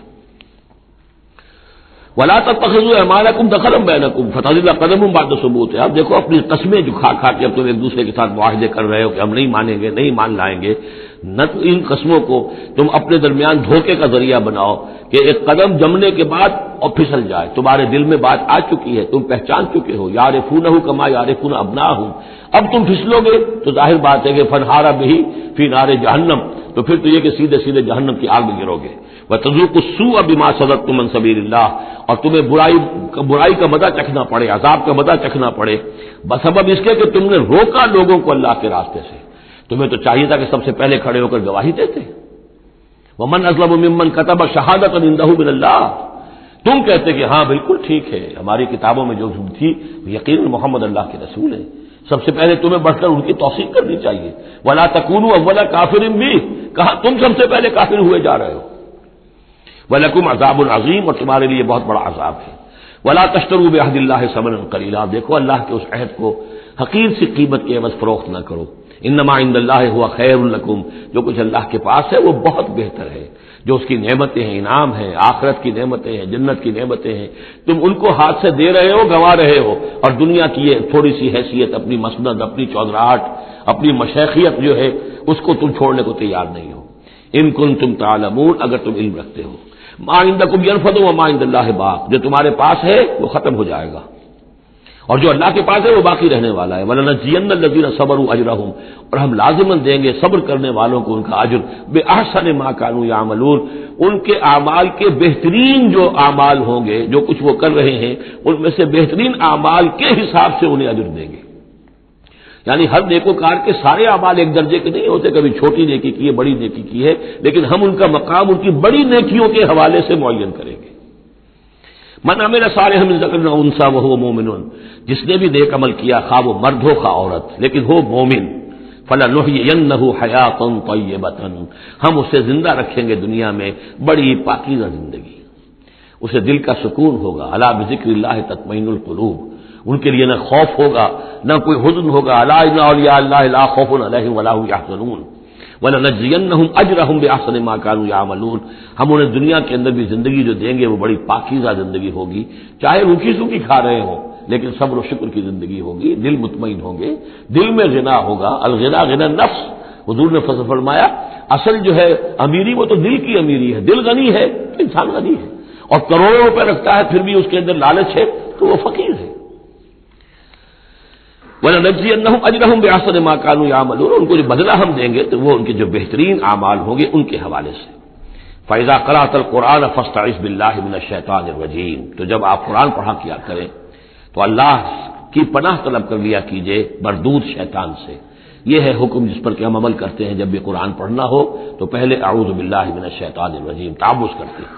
Speaker 1: وَلَا تَتَّخِذُوا أَيْمَانَكُمْ دَخَلًا بَيْنَكُمْ فَتَزِلَّ قَدَمٌ بَعْدَ ثُبُوتِهَا، اب دیکھو اپنی قسمیں جو کھا کھا کے اب تم ایک دوسرے کے ساتھ معاہدے کر رہے ہو کہ ہم نہیں مانیں گے، نہیں مان لائیں گے، نہ تو ان قسموں کو تم اپنے درمیان دھوکے کا ذریعہ بناؤ کہ ایک قدم جمنے کے بعد اور پھسل جائے، تمہارے دل میں بات آ چکی ہے، تم پہچان چکے ہو، یعرفونہ کما یعرفون ابناءہم، اب تم پھسلو گے تو ظاہر بات ہے کہ فنہارا بہی فی نار جہنم، تو پھر تو یہ کہ سیدھے سیدھے جہنم کی آگ میں گرو گے، وَتَذُوقُوا السُّوءَ بِمَا صَدَدتُّمْ عَنْ سَبِيلِ اللَّهِ، اور تمہیں برائی کا مزہ چکھنا پڑے، عذاب کا مزہ چکھنا پڑے بسبب اس کے کہ تم نے روکا لوگوں کو اللہ کے راستے سے، تمہیں تو چاہیے تھا کہ سب سے پہلے کھڑے ہو کر گواہی دیتے۔ وَمَنْ أَظْلَمُ مِمَّنْ كَتَبَ شَهَادَةً عِندَهُ مِنَ اللَّهِ، تم کہتے کہ ہاں بالکل ٹھیک ہے، ہماری کتابوں میں جو تھی یقیناً محمد اللہ کے رسول ہیں، سب سے پہلے تمہیں بڑھ کر ان کی توثیق کرنی چاہیے۔ وَلَا تَكُونُوا أَوَّلَ كَافِرٍ بِهِ، کہا تم سب سے پہلے کافر ہوئے جا رہے ہو۔ وَلَكُمْ عَذَابٌ عَظِيمٌ، اور تمہارے لیے بہت بڑا عذاب ہے۔ وَلَا تَشْتَرُوا بِعَهْدِ اللَّهِ ثَمَنًا قَلِيلًا، دیکھو اللہ کے اس عہد کو حقیر سی قیمت کے عوض فروخت نہ کرو۔ انما عند اللہ هو خیر لکم، جو کچھ اللہ کے پاس ہے وہ بہت بہتر ہے، جو اس کی نعمتیں ہیں، انعام ہیں، آخرت کی نعمتیں ہیں، جنت کی نعمتیں ہیں، تم ان کو ہاتھ سے دے رہے ہو، گنوا رہے ہو، اور دنیا کی یہ تھوڑی سی حیثیت، اپنی مسند، اپنی چودراہٹ، اپنی مشیخیت جو ہے اس کو تم چھوڑنے کو تیار نہیں ہو۔ ان کنتم تعلمون، اگر تم علم رکھتے ہو، ما عندکم ینفد وما عند اللہ باق، جو تمہارے پاس ہے وہ ختم ہو جائے گا اور جو اللہ کے پاس ہے وہ باقی رہنے والا ہے۔ وَلَنَجْزِيَنَّ الَّذِينَ صَبَرُوا أَجْرَهُمْ، اور ہم لازماً دیں گے صبر کرنے والوں کو ان کا اجر، بِأَحْسَنِ مَا كَانُوا يَعْمَلُونَ، ان کے اعمال کے بہترین جو اعمال ہوں گے، جو کچھ وہ کر رہے ہیں ان میں سے بہترین اعمال کے حساب سے انہیں اجر دیں گے۔ یعنی ہر نیکوکار کے سارے اعمال ایک درجے کے نہیں ہوتے، کبھی چھوٹی نیکی کی ہے، بڑی نیکی کی ہے، لیکن ہم ان کا مقام ان کی بڑی نیکیوں کے حوالے سے معین کریں گے۔ من عمل صالحا من ذکر او انثى وهو مؤمن، جس نے بھی نیک عمل کیا، خواہ وہ مرد ہو خواہ عورت، لیکن ہو مومن، فلنحيينه حیاۃ طیبۃ، ہم اسے زندہ رکھیں گے دنیا میں بڑی پاکیزہ زندگی، اسے دل کا سکون ہوگا، الا بذکر اللہ تطمئن القلوب، ان کے لیے نہ خوف ہوگا نہ کوئی حزن ہوگا، الا ان اولیاء اللہ لا خوف علیہم ولا هم يحزنون، وَلَنَجْزِيَنَّهُمْ أَجْرَهُمْ بِأَحْسَنِ مَا كَانُوا يَعْمَلُونَ، ہم انہیں دنیا کے اندر بھی زندگی جو دیں گے وہ بڑی پاکیزہ زندگی ہوگی، چاہے روکھی سوکھی کھا رہے ہوں لیکن صبر و شکر کی زندگی ہوگی، دل مطمئن ہوں گے، دل میں غنا ہوگا، الغنا غنا نفس، حضور نے فرمایا اصل جو ہے امیری وہ تو دل کی امیری ہے، دل غنی ہے تو انسان غنی ہے، اور کروڑوں روپے رکھتا ہے پھر بھی اس کے اندر لالچ ہے تو وہ فقیر ہے۔ وَلَنَجْزِيَنَّهُمْ أَجْرَهُمْ بِأَحْسَنِ مَا كَانُوا يَعْمَلُونَ، ان کو جو بدلہ ہم دیں گے تو وہ ان کے جو بہترین اعمال ہوں گے ان کے حوالے سے۔ فَإِذَا قَرَأْتَ الْقُرْآنَ فَاسْتَعِذْ بِاللَّهِ مِنَ الشَّيْطَانِ الرَّجِيمِ، تو جب آپ قرآن پڑھا کیا کریں تو اللہ کی پناہ طلب کر لیا کیجئے مردود شیطان سے۔ یہ ہے حکم جس پر کہ ہم عمل کرتے ہیں، جب بھی قرآن پڑھنا ہو تو پہلے اعوذ باللہ من الشیطان الرجیم تعوذ کرتے ہیں۔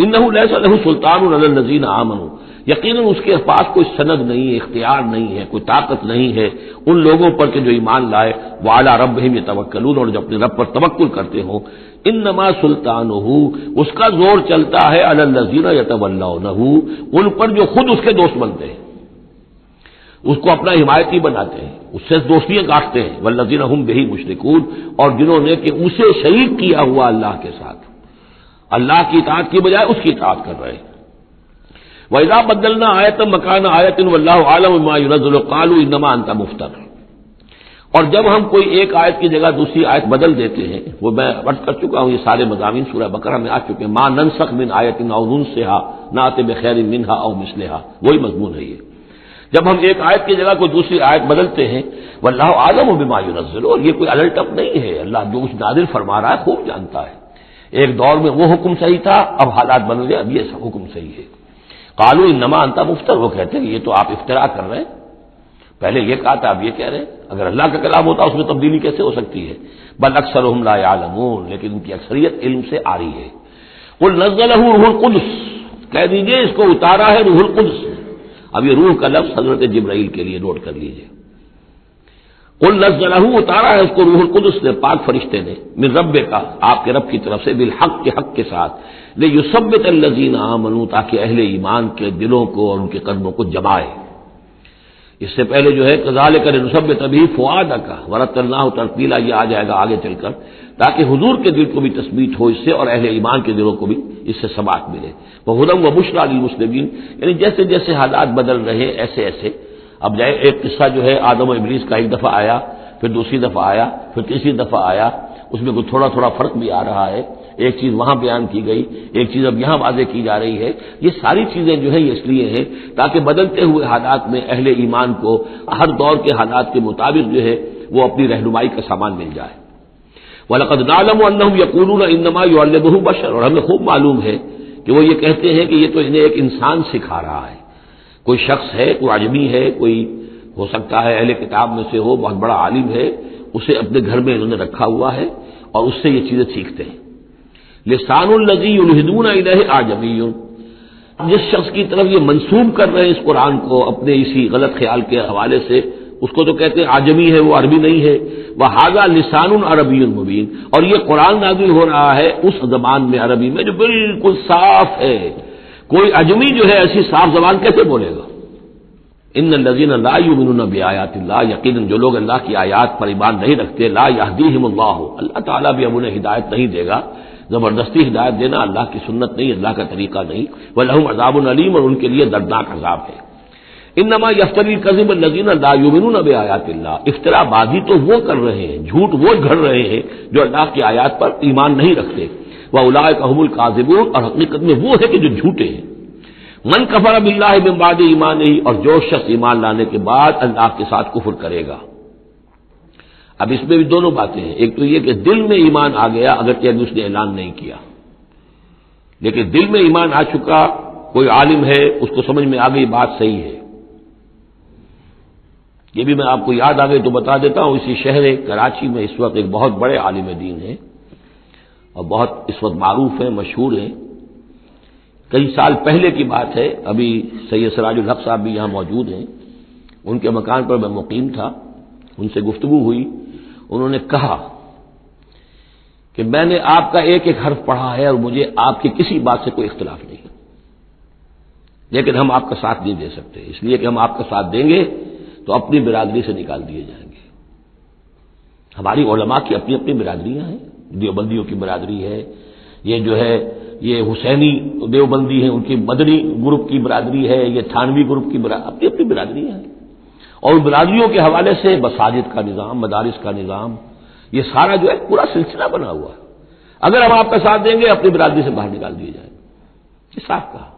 Speaker 1: انہ لیس لہ سلطان علی الذین آمنوا، یقیناً اس کے پاس کوئی سند نہیں ہے، اختیار نہیں ہے، کوئی طاقت نہیں ہے ان لوگوں پر کہ جو ایمان لائے، وعلی ربہم یتوکلون، اور جو اپنے رب پر توکل کرتے ہوں۔ انما سلطانہ، اس کا زور چلتا ہے علی الذین یتولونہ، ان پر جو خود اس کے دوست بنتے ہیں، اس کو اپنا حمایتی بناتے ہیں، اس سے دوستیاں کاٹتے ہیں، والذین ہم بہ مشرکون، اور جنہوں نے کہ اسے شریک کیا ہوا اللہ کے ساتھ، اللہ کی اطاعت کی بجائے اس کی اطاعت کر رہے ہیں۔ وَإِذَا بَدَّلْنَا آیَةً مَكَانَ آیَةٍ وَاللَّهُ أَعْلَمُ بِمَا يُنَزِّلُ قَالُوا إِنَّمَا أَنتَ مُفْتَرٍ، اور جب ہم کوئی ایک آیت کی جگہ دوسری آیت بدل دیتے ہیں، وہ میں عرض کر چکا ہوں، یہ سارے مضامین سورہ بقرہ میں آ چکے ہیں، مَا نَنسَخْ مِنْ آیَةٍ أَوْ نُنسِهَا نَأْتِ بِخَيْرٍ مِنْهَا أَوْ مِثْلِهَا، وہی مضمون ہے یہ۔ جب ہم ایک آیت کی جگہ کوئی دوسری آیت بدلتے ہیں، واللہ عالم بما ينزل، اور یہ کوئی الٹ اپ نہیں ہے، اللہ جو کچھ نازل فرما رہا ہے خوب جانتا ہے۔ ایک دور میں وہ حکم صحیح تھا، اب حالات بدل گئے، اب یہ حکم صحیح ہے۔ قالوا انما انت مفتر، وہ کہتے ہیں یہ تو آپ افتراء کر رہے ہیں، پہلے یہ کہا تھا اب یہ کہہ رہے ہیں، اگر اللہ کا کلام ہوتا اس میں تبدیلی کیسے ہو سکتی ہے؟ بل اکثرهم لا يعلمون، لیکن ان کی اکثریت علم سے آ رہی ہے۔ قل نزلہ روح القدس، کہہ دیجئے اس کو اتارا ہے روح القدس۔ اب یہ روح کا لفظ حضرت جبرائیل کے لیے نوٹ کر لیجئے۔ قل نزلہ، اتارا ہے اس کو روح القدس نے، پاک فرشتے نے، من رب کا، آپ کے رب کی طرف سے، بالحق، کے حق کے ساتھ، لیثبت الذین آمنوا، تاکہ اہل ایمان کے دلوں کو اور ان کے قدموں کو جمائے۔ اس سے پہلے جو ہے کذالک لنثبت بہ فؤادک ورتلناہ ترتیلا، یہ آ جائے گا آگے چل کر، تاکہ حضور کے دل کو بھی تثبیت ہو اس سے، اور اہل ایمان کے دلوں کو بھی اس سے ثبات ملے۔ وہدی وبشریٰ للمسلمین، یعنی جیسے جیسے حالات بدل رہے ایسے ایسے، اب جائے ایک قصہ جو ہے آدم و ابلیس کا ایک دفعہ آیا، پھر دوسری دفعہ آیا، پھر تیسری دفعہ آیا، اس میں کوئی تھوڑا تھوڑا فرق بھی آ رہا ہے، ایک چیز وہاں بیان کی گئی، ایک چیز اب یہاں واضح کی جا رہی ہے۔ یہ ساری چیزیں جو ہے یہ اس لیے ہیں تاکہ بدلتے ہوئے حالات میں اہل ایمان کو ہر دور کے حالات کے مطابق جو ہے وہ اپنی رہنمائی کا سامان مل جائے۔ وَلَقَدْ نَعْلَمُ أَنَّهُمْ يَقُولُونَ إِنَّمَا يُعَلِّمُهُ بَشَرٌ، اور ہمیں خوب معلوم ہے کہ وہ یہ کہتے ہیں کہ یہ تو انہیں ایک انسان سکھا رہا ہے، کوئی شخص ہے، کوئی عجمی ہے، کوئی ہو سکتا ہے اہل کتاب میں سے ہو، بہت بڑا عالم ہے، اسے اپنے گھر میں انہوں نے رکھا ہوا ہے اور اس سے یہ چیزیں سیکھتے ہیں۔ لسان الذی یلحدون الیہ اعجمی، جس شخص کی طرف یہ منسوب کر رہے ہیں اس قرآن کو اپنے اسی غلط خیال کے حوالے سے، اس کو تو کہتے ہیں عجمی ہے، وہ عربی نہیں ہے۔ وہذا لسان عربی مبین، اور یہ قرآن نازل ہو رہا ہے اس زبان میں، عربی میں جو بالکل صاف ہے، کوئی عجمی جو ہے ایسی صاف زبان کیسے بولے گا؟ ان الذین لا یؤمنون بآیات اللہ، یقیناً جو لوگ اللہ کی آیات پر ایمان نہیں رکھتے، لا یہدیہم اللہ، اللہ تعالیٰ بھی اب انہیں ہدایت نہیں دے گا، زبردستی ہدایت دینا اللہ کی سنت نہیں، اللہ کا طریقہ نہیں۔ وَلَهُمْ عَذَابٌ أَلِيمٌ، اور ان کے لیے دردناک عذاب ہے۔ انما یفتری الکذب الذین لا یؤمنون بآیات اللہ، افترا بازی تو وہ کر رہے ہیں، جھوٹ وہ گھڑ رہے ہیں جو اللہ کی آیات پر ایمان نہیں رکھتے۔ وَأُولَٰئِکَ هُمُ الْكَاذِبُونَ، اور حقیقت میں وہ ہے کہ جو جھوٹے ہیں۔ من کفر باللہ من بعد ایمانہ، اور جو شخص ایمان لانے کے بعد اللہ کے ساتھ کفر کرے گا۔ اب اس میں بھی دونوں باتیں ہیں، ایک تو یہ کہ دل میں ایمان آ گیا اگرچہ ابھی اس نے اعلان نہیں کیا، لیکن دل میں ایمان آ چکا، کوئی عالم ہے اس کو سمجھ میں آ گئی بات صحیح ہے۔ یہ بھی میں آپ کو یاد آ گئی تو بتا دیتا ہوں، اسی شہر کراچی میں اس وقت ایک بہت بڑے عالم دین ہیں اور بہت اس وقت معروف ہیں، مشہور ہیں۔ کئی سال پہلے کی بات ہے، ابھی سید سراج الحق صاحب بھی یہاں موجود ہیں، ان کے مکان پر میں مقیم تھا، ان سے گفتگو ہوئی، انہوں نے کہا کہ میں نے آپ کا ایک ایک حرف پڑھا ہے اور مجھے آپ کی کسی بات سے کوئی اختلاف نہیں، لیکن ہم آپ کا ساتھ نہیں دے سکتے، اس لیے کہ ہم آپ کا ساتھ دیں گے تو اپنی برادری سے نکال دیے جائیں گے۔ ہماری علماء کی اپنی اپنی برادریاں ہیں، دیوبندیوں کی برادری ہے، یہ جو ہے یہ حسینی دیوبندی ہیں، ان کی مدنی گروپ کی برادری ہے، یہ تھانوی گروپ کی اپنی اپنی برادریاں ہیں، اور برادریوں کے حوالے سے مساجد کا نظام، مدارس کا نظام، یہ سارا جو ہے پورا سلسلہ بنا ہوا ہے. اگر ہم آپ کا ساتھ دیں گے اپنی برادری سے باہر نکال دیے جائیں گے. یہ صاف کہا.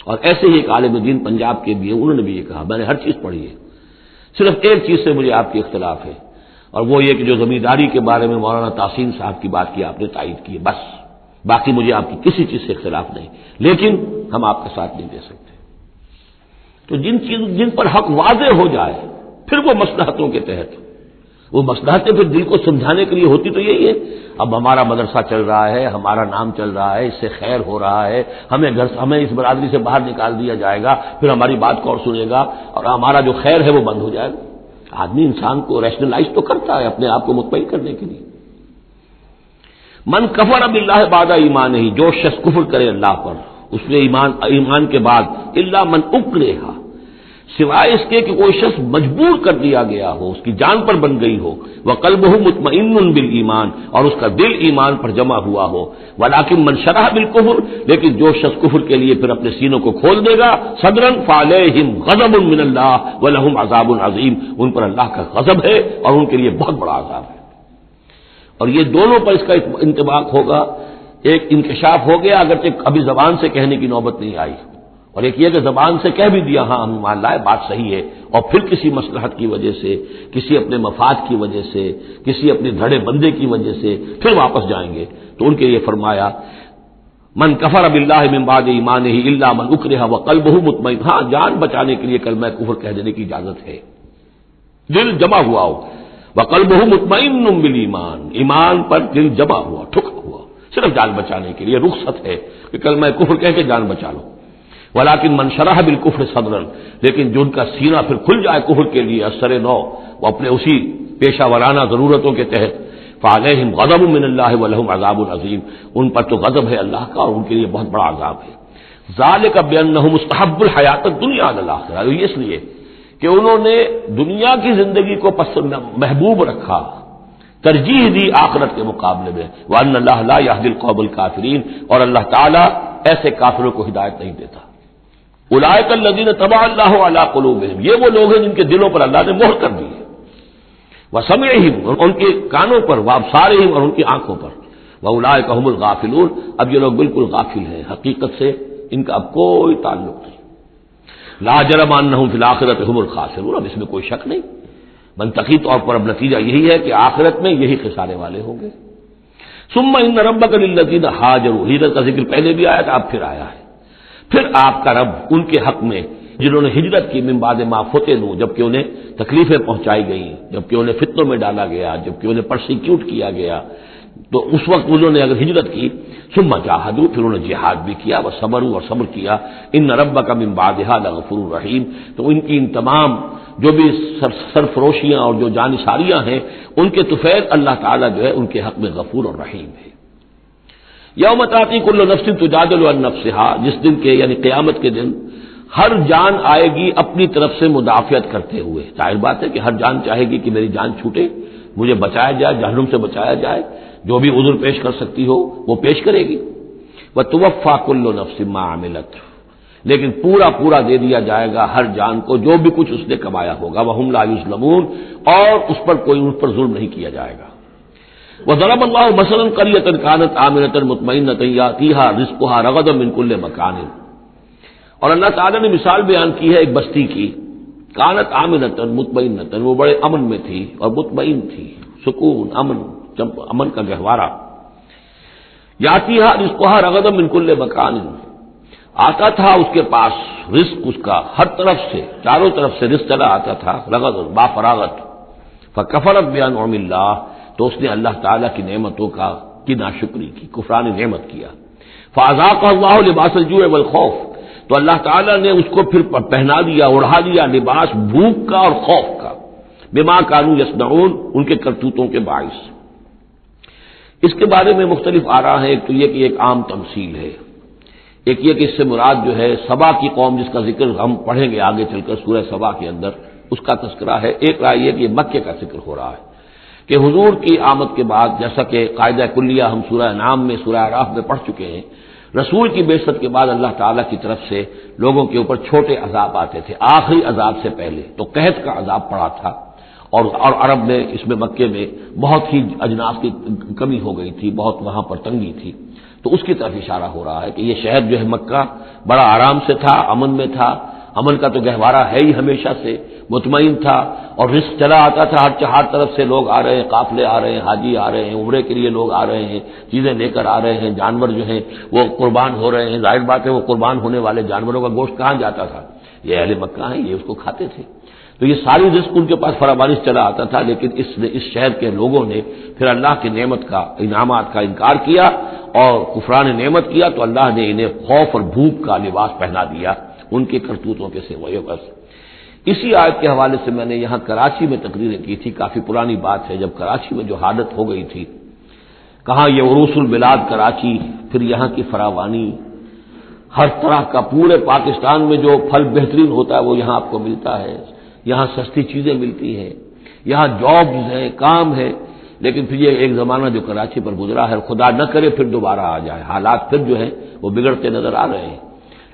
Speaker 1: اور ایسے ہی ایک عالم دین پنجاب کے بھی ہیں، انہوں نے بھی یہ کہا. میں نے ہر چیز پڑھی ہے، صرف ایک چیز سے مجھے آپ کی اختلاف ہے، اور وہ یہ کہ جو زمینداری کے بارے میں مولانا تحسین صاحب کی بات کی آپ نے تائید کی ہے، بس باقی مجھے آپ کی کسی چیز سے اختلاف نہیں، لیکن ہم آپ کا ساتھ نہیں دے سکتے. تو جن پر حق واضح ہو جائے پھر وہ مصلحتوں کے تحت، وہ مصلحتیں پھر دل کو سمجھانے کے لیے ہوتی تو یہی ہے. اب ہمارا مدرسہ چل رہا ہے، ہمارا نام چل رہا ہے، اس سے خیر ہو رہا ہے، ہمیں اس برادری سے باہر نکال دیا جائے گا، پھر ہماری بات کو اور سنے گا اور ہمارا جو خیر ہے وہ بند ہو جائے گا. آدمی انسان کو ریشنلائز تو کرتا ہے اپنے آپ کو مطمئن کرنے کے لیے. من کفر باللہ بعد ایمان ہی، جو شخص کفر کرے اللہ پر اس نے ایمان کے بعد، الا من اکرہ، سوائے اس کے کہ کوئی شخص مجبور کر دیا گیا ہو، اس کی جان پر بن گئی ہو، وقلبہ مطمئن بالایمان، اور اس کا دل ایمان پر جمع ہوا ہو، ولکن من شرح بالکفر، لیکن جو شخص کفر کے لیے پھر اپنے سینوں کو کھول دے گا، صدرا فعلیہم غضب من اللہ ولہم عذاب عظیم، ان پر اللہ کا غضب ہے اور ان کے لیے بہت بڑا عذاب ہے. اور یہ دونوں پر اس کا انطباق ہوگا. ایک انکشاف ہو گیا اگرچہ ابھی زبان سے کہنے کی نوبت نہیں آئی، اور ایک یہ کہ زبان سے کہہ بھی دیا ہاں ہم مان لائے بات صحیح ہے، اور پھر کسی مصلحت کی وجہ سے، کسی اپنے مفاد کی وجہ سے، کسی اپنے دھڑے بندے کی وجہ سے پھر واپس جائیں گے. تو ان کے لیے فرمایا من کفر باللہ من بعد ایمانہ الا من اکرہ وقلبہ مطمئن، ہاں جان بچانے کے لیے کلمہ کفر کہہ دینے کی اجازت ہے، دل جمع ہوا ہو، وقلبہ مطمئن بالایمان، ایمان پر دل جمع ہوا ٹھکا ہوا، صرف جان بچانے کے لیے رخصت ہے کہ کلمہ کفر کہہ کے جان بچا لو. ولیکن من شرح بالکفر صدرا، لیکن جن کا سینہ پھر کھل جائے کفر کے لیے اثر نو، وہ اپنے اسی پیشہ ورانہ ضرورتوں کے تحت، فعلیہم غضب من اللہ ولہم عذاب عظیم، ان پر تو غضب ہے اللہ کا اور ان کے لیے بہت بڑا عذاب ہے. ذالک بانہم مستحب الحیات الدنیا علی الاخرہ، یہ اس لیے کہ انہوں نے دنیا کی زندگی کو محبوب رکھا، ترجیح دی آخرت کے مقابلے میں. وان اللہ لا یہدی القوم الکافرین، اور اللہ تعالیٰ ایسے کافروں کو ہدایت نہیں دیتا. اولئک الذین طبع اللہ علی قلوبہم، یہ وہ لوگ ہیں جن کے دلوں پر اللہ نے مہر کر دی ہے، وسمعہم، ان کے کانوں پر، وابصارہم، اور ان کی آنکھوں پر، واولئک هم الغافلون، اب یہ لوگ بالکل غافل ہیں، حقیقت سے ان کا اب کوئی تعلق نہیں. لا جرم انہم فی الآخرۃ هم الخاسرون، اب اس میں کوئی شک نہیں، منطقی طور پر اب نتیجہ یہی ہے کہ آخرت میں یہی خسارے والے ہوں گے. ثم ان ربک للذین ہاجروا، ہجرت کا ذکر پہلے بھی آیا تھا اب پھر آیا ہے. پھر آپ کا رب ان کے حق میں جنہوں نے ہجرت کی من بعد ما فتنوا، جبکہ انہیں تکلیفیں پہنچائی گئیں، جبکہ انہیں فتنوں میں ڈالا گیا، جبکہ انہیں پرسیکیوٹ کیا گیا، تو اس وقت انہوں نے اگر ہجرت کی، ثم جاہدوا، پھر انہوں نے جہاد بھی کیا، وصبروا، اور صبر کیا، ان ربک من بعدها لغفور رحیم، تو ان کی ان تمام جو بھی سرفروشیاں اور جو جانثاریاں ہیں ان کے طفیل اللہ تعالیٰ جو ہے ان کے حق میں غفور اور رحیم ہے. یوم تاتی کل نفس تجادل عن نفسها، جس دن کے یعنی قیامت کے دن ہر جان آئے گی اپنی طرف سے مدافعت کرتے ہوئے. ظاہر بات ہے کہ ہر جان چاہے گی کہ میری جان چھوٹے، مجھے بچایا جائے، جہنم سے بچایا جائے، جو بھی عذر پیش کر سکتی ہو وہ پیش کرے گی. وتوفى كل نفس ما عملت، لیکن پورا دے دیا جائے گا ہر جان کو جو بھی کچھ اس نے کمایا ہوگا. وهم لا يظلمون، اور اس پر کوئی ان پر ظلم نہیں کیا جائے گا. وضرب اللہ مثلا قریۃ کانت آمنۃ مطمئنۃ یاتیھا رزقھا رغدا من کل مکان، اور اللہ تعالیٰ نے مثال بیان کی ہے ایک بستی کی، کانت آمنۃ مطمئنۃ، وہ بڑے امن میں تھی اور مطمئن تھی، سکون، امن کا گہوارہ. یاتیھا رزقھا رغدا من کل مکان، آتا تھا اس کے پاس رزق اس کا ہر طرف سے، چاروں طرف سے رزق چلا آتا تھا، رغد با فراغت. فکفرت بانعم اللہ، تو اس نے اللہ تعالیٰ کی نعمتوں کی ناشکری کی، کفران نعمت کیا. فاذاقہ اللہ لباس الجوع والخوف، تو اللہ تعالیٰ نے اس کو پھر پہنا دیا، اڑھا دیا لباس بھوک کا اور خوف کا، بما کانوا یصنعون، ان کے کرتوتوں کے باعث. اس کے بارے میں مختلف آراء ہیں. ایک تو یہ کہ ایک عام تمثیل ہے، ایک یہ کہ اس سے مراد جو ہے سبا کی قوم جس کا ذکر ہم پڑھیں گے آگے چل کر سورہ سبا کے اندر، اس کا تذکرہ ہے. ایک رائے یہ کہ یہ مکے کا ذکر ہو رہا ہے کہ حضور کی آمد کے بعد، جیسا کہ قاعدہ کلیہ ہم سورہ انعام میں، سورہ اعراف میں پڑھ چکے ہیں، رسول کی بعثت کے بعد اللہ تعالیٰ کی طرف سے لوگوں کے اوپر چھوٹے عذاب آتے تھے آخری عذاب سے پہلے. تو قحط کا عذاب پڑا تھا، اور عرب میں اس میں مکے میں بہت ہی اجناس کی کمی ہو گئی تھی، بہت وہاں پر تنگی تھی، تو اس کی طرف اشارہ ہو رہا ہے کہ یہ شہر جو ہے مکہ بڑا آرام سے تھا، امن میں تھا، امن کا تو گہوارہ ہے ہی ہمیشہ سے، مطمئن تھا، اور رزق چلا آتا تھا، ہر طرف سے لوگ آ رہے ہیں، قافلے آ رہے ہیں، حاجی آ رہے ہیں، عمرے کے لیے لوگ آ رہے ہیں، چیزیں لے کر آ رہے ہیں، جانور جو ہیں وہ قربان ہو رہے ہیں، ظاہر بات ہے وہ قربان ہونے والے جانوروں کا گوشت کہاں جاتا تھا، یہ اہل مکہ ہیں، یہ اس کو کھاتے تھے، تو یہ ساری رزق ان کے پاس فراوانی چلا آتا تھا، لیکن اس شہر کے لوگوں نے پھر اللہ کی نعمت کا، انعامات کا انکار کیا اور کفران نعمت کیا، تو اللہ نے انہیں خوف اور بھوک کا لباس پہنا دیا ان کے کرتوتوں کے سوائے بس۔ اسی آیت کے حوالے سے میں نے یہاں کراچی میں تقریریں کی تھی، کافی پرانی بات ہے، جب کراچی میں جو حالت ہو گئی تھی، کہاں یہ عروس البلاد کراچی، پھر یہاں کی فراوانی، ہر طرح کا پورے پاکستان میں جو پھل بہترین ہوتا ہے وہ یہاں آپ کو ملتا ہے، یہاں سستی چیزیں ملتی ہیں، یہاں جابز ہیں، کام ہے، لیکن پھر یہ ایک زمانہ جو کراچی پر گزرا ہے، خدا نہ کرے پھر دوبارہ آ جائے، حالات پھر جو ہیں وہ بگڑتے نظر آ رہے ہیں،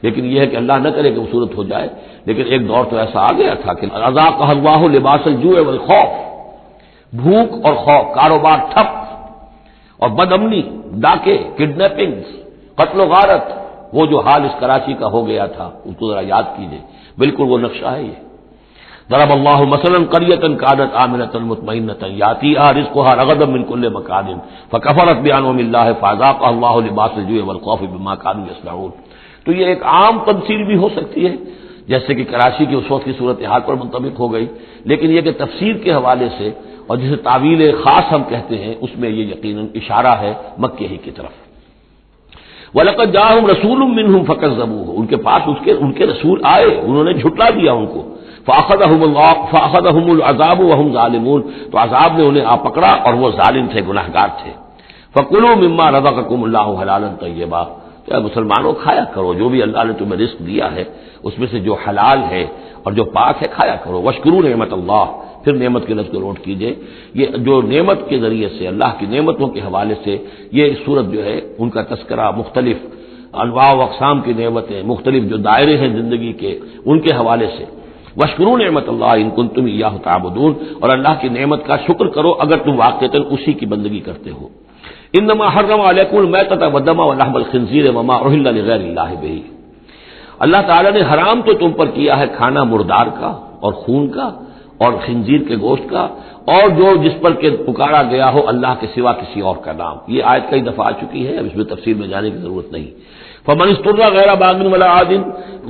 Speaker 1: لیکن یہ ہے کہ اللہ نہ کرے کہ وہ صورت ہو جائے، لیکن ایک دور تو ایسا آ گیا تھا کہ اذاقہ اللہ لباس الجوع والخوف، بھوک اور خوف، کاروبار ٹھپ اور بد امنی، ڈاکے، کڈنیپنگز، قتل و غارت، وہ جو حال اس کراچی کا ہو گیا تھا اس کو ذرا یاد کیجئے، بالکل وہ نقشہ ہے یہ۔ ضرب اللہ مثلا قریۃ کانت آمنۃ مطمئنۃ یاتیھا رزقھا رغدا من کل مکان فکفرت بانعم اللہ فاذاقھا اللہ لباس الجوع والخوف بما كانوا يصنعون۔ تو یہ ایک عام تمثیل بھی ہو سکتی ہے، جیسے کہ کراچی کی اس وقت کی صورتحال پر منطبق ہو گئی، لیکن یہ کہ تفسیر کے حوالے سے اور جسے تعویل خاص ہم کہتے ہیں، اس میں یہ یقیناً اشارہ ہے مکے ہی کی طرف۔ وَلَقَدْ جَاءَهُمْ رَسُولٌ مِّنْهُمْ فَكَذَّبُوهُ، ان کے پاس ان کے رسول آئے، انہوں نے جھٹلا دیا ان کو، فَأَخَذَهُمُ الْعَذَابُ وَهُمْ ظَالِمُونَ، تو عذاب نے انہیں آ پکڑا اور وہ ظالم تھے، گنہگار تھے۔ فَكُلُوا مِمَّا رَزَقَكُمُ اللَّهُ حَلَالًا طَيِّبًا، تو اے مسلمانوں کھایا کرو جو بھی اللہ نے تمہیں رزق دیا ہے اس میں سے جو حلال ہے اور جو پاک ہے کھایا کرو، واشکروا نعمت اللہ، پھر نعمت کے لفظ کو نوٹ کیجئے، یہ جو نعمت کے ذریعے سے اللہ کی نعمتوں کے حوالے سے یہ سورت جو ہے ان کا تذکرہ، مختلف انواع و اقسام کی نعمتیں، مختلف جو دائرے ہیں زندگی کے ان کے حوالے سے، واشکروا نعمت اللہ ان کنتم ایاہ تعبدون، اور اللہ کی نعمت کا شکر کرو اگر تم واقعتاً اسی کی بندگی کرتے ہو۔ انما حرم علیکم المیتۃ والدم ولحم الخنزیر وما اہل لغیر اللہ بہ، اللہ تعالیٰ نے حرام تو تم پر کیا ہے کھانا مردار کا اور خون کا اور خنزیر کے گوشت کا، اور جو جس پر کہ پکارا گیا ہو اللہ کے سوا کسی اور کا نام، یہ آیت کئی دفعہ آ چکی ہے، اب اس میں تفصیل میں جانے کی ضرورت نہیں۔ فمن اضطر غیر باغ ولا عاد،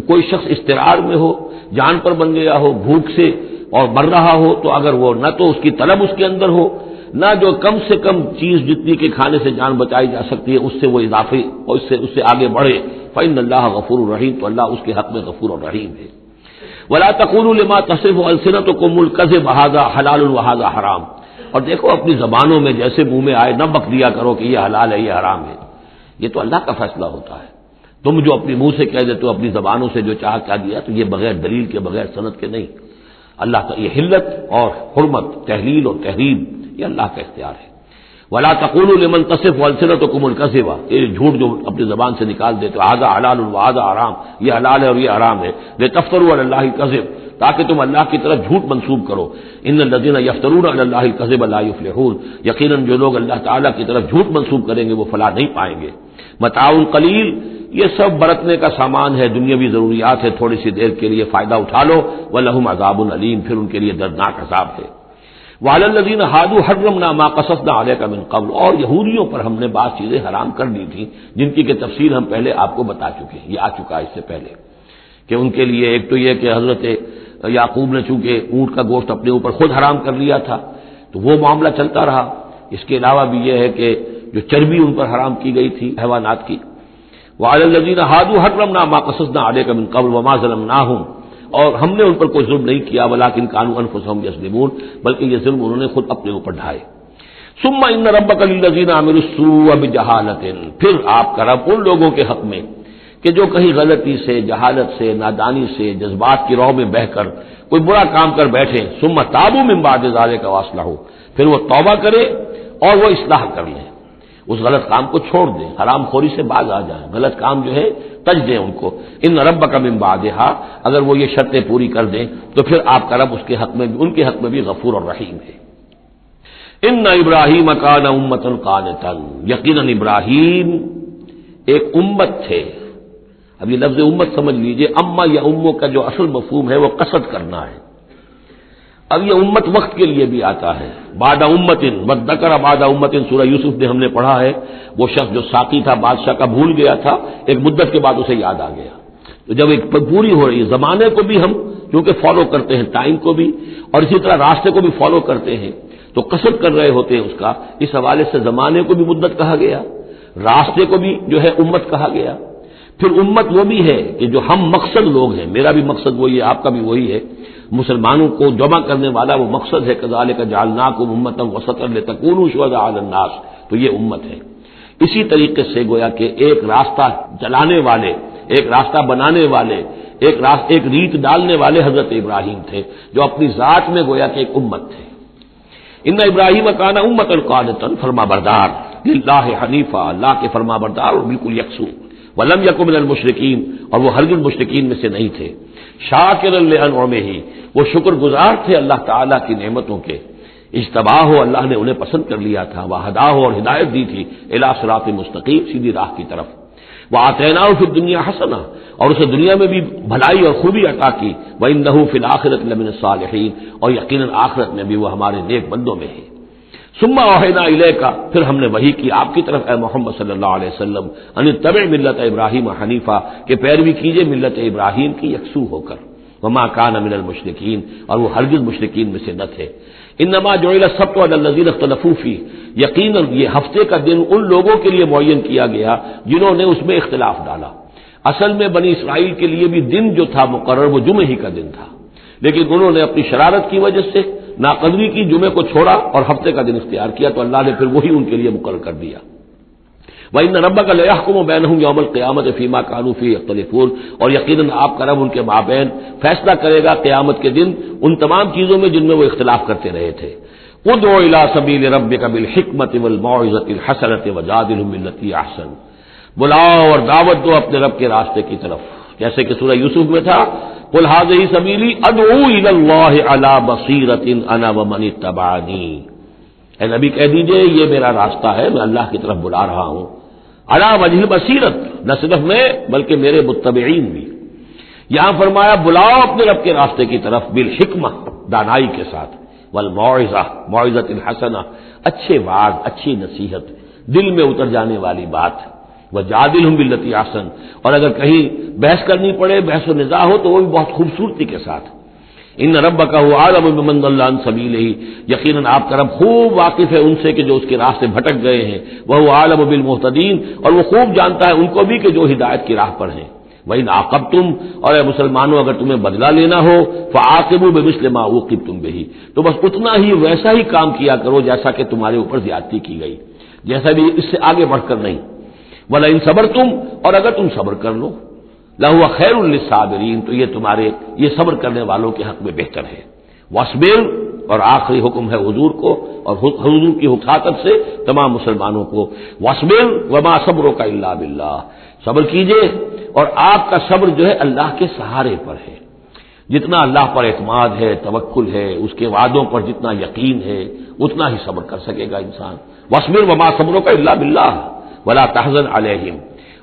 Speaker 1: کوئی شخص اضطرار میں ہو، جان پر بن گیا ہو بھوک سے اور مر رہا ہو، تو اگر وہ نہ تو اس کی طلب اس کے اندر ہو، نہ جو کم سے کم چیز جتنی کے کھانے سے جان بچائی جا سکتی ہے اس سے وہ اضافی اور اس سے آگے بڑھے، فإن اللہ غفور الرحیم، تو اللہ اس کے حق میں غفور الرحیم ہے۔ ولا تقولوا لما تصف السنتكم الكذب هذا حلال وهذا حرام، اور دیکھو اپنی زبانوں میں جیسے منہ میں آئے نہ بک دیا کرو کہ یہ حلال ہے یہ حرام ہے، یہ تو اللہ کا فیصلہ ہوتا ہے، تم جو اپنی منہ سے کہہ دیتے ہو اپنی زبانوں سے جو چاہ کہہ دیا، تو یہ بغیر دلیل کے بغیر سند کے نہیں، اللہ کا یہ حلت اور حرمت، تحلیل اور تحریم یہ اللہ کا اختیار ہے۔ ولا تقولوا لمن تصف السنتكم الكذب، یہ جھوٹ جو اپنی زبان سے نکال دیتے ہو، هذا حلال وهذا حرام، یہ حلال ہے اور یہ حرام ہے، لتفتروا على الله الكذب، تاکہ تم اللہ کی طرف جھوٹ منسوب کرو، ان الذين يفترون على الله الكذب لا يفلحون، یقیناً جو لوگ اللہ تعالیٰ کی طرف جھوٹ منسوب کریں گے وہ فلاح نہیں پائیں گے۔ متاع قلیل، یہ سب برتنے کا سامان ہے، دنیاوی ضروریات ہے، تھوڑی سی دیر کے لیے فائدہ اٹھا لو، ولہم عذاب علیم، پھر ان کے لیے دردناک عذاب ہے۔ وعلی الذین ہادوا حرمنا ما قصصنا علیک من قبل، اور یہودیوں پر ہم نے بعض چیزیں حرام کر دی تھیں جن کی کہ تفصیل ہم پہلے آپ کو بتا چکے ہیں، یہ آ چکا ہے اس سے پہلے، کہ ان کے لیے ایک تو یہ کہ حضرت یعقوب نے چونکہ اونٹ کا گوشت اپنے اوپر خود حرام کر لیا تھا تو وہ معاملہ چلتا رہا، اس کے علاوہ بھی یہ ہے کہ جو چربی ان پر حرام کی گئی تھی حیوانات کی۔ وعلی الذین ہادوا حرمنا ما قصصنا علیک من قبل وما ظلمناہم، اور ہم نے ان پر کوئی ظلم نہیں کیا، ولکن کانوا انفسہم یظلمون، بلکہ یہ ظلم انہوں نے خود اپنے اوپر ڈھائے۔ ثم ان ربک للذین عملوا السوء بجہالۃ، پھر آپ کا رب ان لوگوں کے حق میں کہ جو کہیں غلطی سے، جہالت سے، نادانی سے، جذبات کی رو میں بہہ کر کوئی برا کام کر بیٹھے، ثم تابوا من بعد ذلک واصلحوا، پھر وہ توبہ کرے اور وہ اصلاح کر لیں، اس غلط کام کو چھوڑ دیں، حرام خوری سے باز آ جائیں، غلط کام جو ہے تج دیں ان کو۔ ان ربک من بعدھا، اگر وہ یہ شرطیں پوری کر دیں تو پھر آپ کا رب اس کے حق میں بھی، ان کے حق میں بھی غفور اور رحیم ہے۔ ان ابراہیم کان امۃ قانتا، یقیناً ابراہیم ایک امت تھے۔ اب یہ لفظ امت سمجھ لیجئے، اما یا امو کا جو اصل مفہوم ہے وہ قصد کرنا ہے۔ اب یہ امت وقت کے لیے بھی آتا ہے، بعد امت وذکر بعد امت، سورہ یوسف میں ہم نے پڑھا ہے، وہ شخص جو ساقی تھا بادشاہ کا بھول گیا تھا، ایک مدت کے بعد اسے یاد آ گیا۔ تو جب ایک پوری ہو رہی ہے، زمانے کو بھی ہم کیونکہ فالو کرتے ہیں، ٹائم کو بھی، اور اسی طرح راستے کو بھی فالو کرتے ہیں، تو قصد کر رہے ہوتے ہیں اس کا، اس حوالے سے زمانے کو بھی مدت کہا گیا، راستے کو بھی جو ہے امت کہا گیا۔ پھر امت وہ بھی ہے کہ جو ہم مقصد لوگ ہیں، میرا بھی مقصد وہی ہے، آپ کا بھی وہی ہے، مسلمانوں کو جمع کرنے والا وہ مقصد ہے، کذالک جعلناکم امۃ وسطا لتکونوا شہداء علی الناس، تو یہ امت ہے۔ اسی طریقے سے گویا کہ ایک راستہ چلانے والے، ایک راستہ بنانے والے، ایک ریت ڈالنے والے حضرت ابراہیم تھے، جو اپنی ذات میں گویا کہ ایک امت تھے۔ ان ابراہیم کان امۃ قانتا، فرما بردار، للہ حنیفا، اللہ کے فرما بردار اور بالکل یکسو، ولم یکن من المشرکین، اور وہ ہرگز مشرکین میں سے نہیں تھے، شاکرا لانعمہ، وہ شکر گزار تھے اللہ تعالیٰ کی نعمتوں کے، اجتباہ ہو، اللہ نے انہیں پسند کر لیا تھا، وہداہ ہو، اور ہدایت دی تھی، الی صراط مستقیم، سیدھی راہ کی طرف، وآتیناہ فی الدنیا حسنہ، اور اسے دنیا میں بھی بھلائی اور خوبی عطا کی، وانہ فی الآخرۃ لمن الصالحین، اور یقیناً آخرت میں بھی وہ ہمارے نیک بندوں میں ہے۔ ثم اوحینا الیک، پھر ہم نے وحی کی آپ کی طرف اے محمد صلی اللہ علیہ وسلم، ان اتبع ملت ابراہیم حنیفا، کہ پیروی کیجئے ملت ابراہیم کی یکسو ہو کر، وما کان من المشرکین، اور وہ ہرگز مشرکین میں سے نہ تھے۔ انما جعل السبت علی الذین اختلفوا فیہ، یقیناً یہ ہفتے کا دن ان لوگوں کے لیے معین کیا گیا جنہوں نے اس میں اختلاف ڈالا۔ اصل میں بنی اسرائیل کے لیے بھی دن جو تھا مقرر وہ جمعہ ہی کا دن تھا، لیکن انہوں نے اپنی شرارت کی وجہ سے ناقدری کی، جمعے کو چھوڑا اور ہفتے کا دن اختیار کیا، تو اللہ نے پھر وہی ان کے لیے مقرر کر دیا۔ وَإِنَّ رَبَّكَ لَيَحْكُمُ بَيْنَهُمْ يَوْمَ الْقِيَامَةِ فِيمَا كَانُوا فِيهِ يَخْتَلِفُونَ، اور یقیناً آپ کا رب ان کے مابین فیصلہ کرے گا قیامت کے دن ان تمام چیزوں میں جن میں وہ اختلاف کرتے رہے تھے۔ ادع الى سبیل ربک بالحکمۃ والموعظۃ الحسنۃ وجادلهم بالتي احسن، بلاؤ اور دعوت دو اپنے رب کے راستے کی طرف، جیسے کہ سورہ یوسف میں تھا، قل هذه سبیلی ادعو الى اللہ علی بصیرۃ انا ومن اتبعنی، اے نبی کہہ دیجئے یہ میرا راستہ ہے، میں اللہ کی طرف بلا رہا ہوں، علی وجہ البصیرت، نہ صرف میں بلکہ میرے متبعین بھی۔ یہاں فرمایا بلاؤ اپنے رب کے راستے کی طرف بالحکمہ، دانائی کے ساتھ، والموعظہ، موعظۃ الحسنہ، اچھے وعظ، اچھی نصیحت، دل میں اتر جانے والی بات، وجادلہم باللتی احسن، اور اگر کہیں بحث کرنی پڑے، بحث و نزاع ہو تو وہ بھی بہت خوبصورتی کے ساتھ۔ ان ربک هو اعلم بمن ضل عن سبیلہ، یقیناً آپ کا رب خوب واقف ہے ان سے کہ جو اس کے راستے بھٹک گئے ہیں، وهو اعلم بالمہتدین، اور وہ خوب جانتا ہے ان کو بھی کہ جو ہدایت کی راہ پر ہیں۔ وَإِنْ عَاقَبْتُمْ، اور اے مسلمانوں اگر تمہیں بدلہ لینا ہو، فَعَاقِبُوا بِمِثْلِ مَا عُوقِبْتُمْ بِهِ، تو بس اتنا ہی ویسا ہی کام کیا کرو جیسا کہ تمہارے اوپر زیادتی کی گئی، جیسا بھی اس سے آگے بڑھ کر نہیں۔ وَلَئِنْ صَبَرْتُمْ، اور اگر تم صبر کر لو، لَهُوَ خَيْرٌ لِّلصَّابِرِينَ، تو یہ تمہارے یہ صبر کرنے والوں کے حق میں بہتر ہے۔ وَاصْبِرْ، اور آخری حکم ہے حضور کو اور حضور کی حکایت سے تمام مسلمانوں کو، وَاصْبِرْ وَمَا صَبْرُكَ إِلَّا بِاللَّهِ، صبر کیجئے اور آپ کا صبر جو ہے اللہ کے سہارے پر ہے، جتنا اللہ پر اعتماد ہے، توکل ہے، اس کے وعدوں پر جتنا یقین ہے، اتنا ہی صبر کر سکے گا انسان۔ وَاصْبِرْ وَمَا صَبْرُكَ إِلَّا بِاللَّهِ وَلَا تَحْزَنْ عَلَيْهِمْ،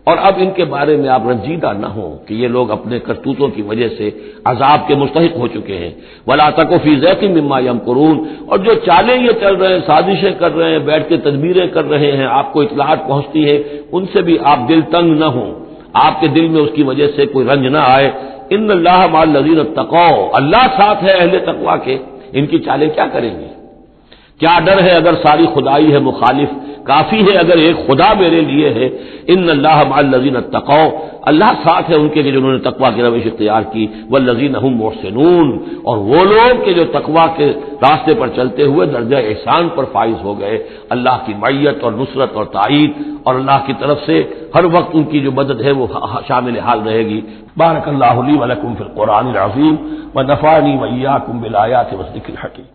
Speaker 1: اور اب ان کے بارے میں آپ رنجیدہ نہ ہوں کہ یہ لوگ اپنے کرتوتوں کی وجہ سے عذاب کے مستحق ہو چکے ہیں۔ وَلَا تَكُ فِي ضَيْقٍ مِّمَّا يَمْكُرُونَ، اور جو چالیں یہ چل رہے ہیں، سازشیں کر رہے ہیں، بیٹھ کے تدبیریں کر رہے ہیں، آپ کو اطلاعات پہنچتی ہے، ان سے بھی آپ دل تنگ نہ ہوں، آپ کے دل میں اس کی وجہ سے کوئی رنج نہ آئے۔ ان اللہ مع الذین اتقوا، اللہ ساتھ ہے اہل تقوی کے، ان کی چالیں کیا کریں گے؟ کیا ڈر ہے اگر ساری خدائی ہے مخالف، کافی ہے اگر ایک خدا میرے لیے ہے۔ ان اللہ مع الذین اتقوا، اللہ ساتھ ہے ان کے جنہوں نے تقوی کی روش اختیار کی، والذین هم محسنون، اور وہ لوگ کہ جو تقوی کے راستے پر چلتے ہوئے درجہ احسان پر فائز ہو گئے، اللہ کی معیت اور نصرت اور تائید اور اللہ کی طرف سے ہر وقت ان کی جو مدد ہے وہ شامل حال رہے گی۔ بارک اللہ لی ولکم فی القرآن العظیم ونفعنی وإیاکم بالآیات والذکر الحکیم۔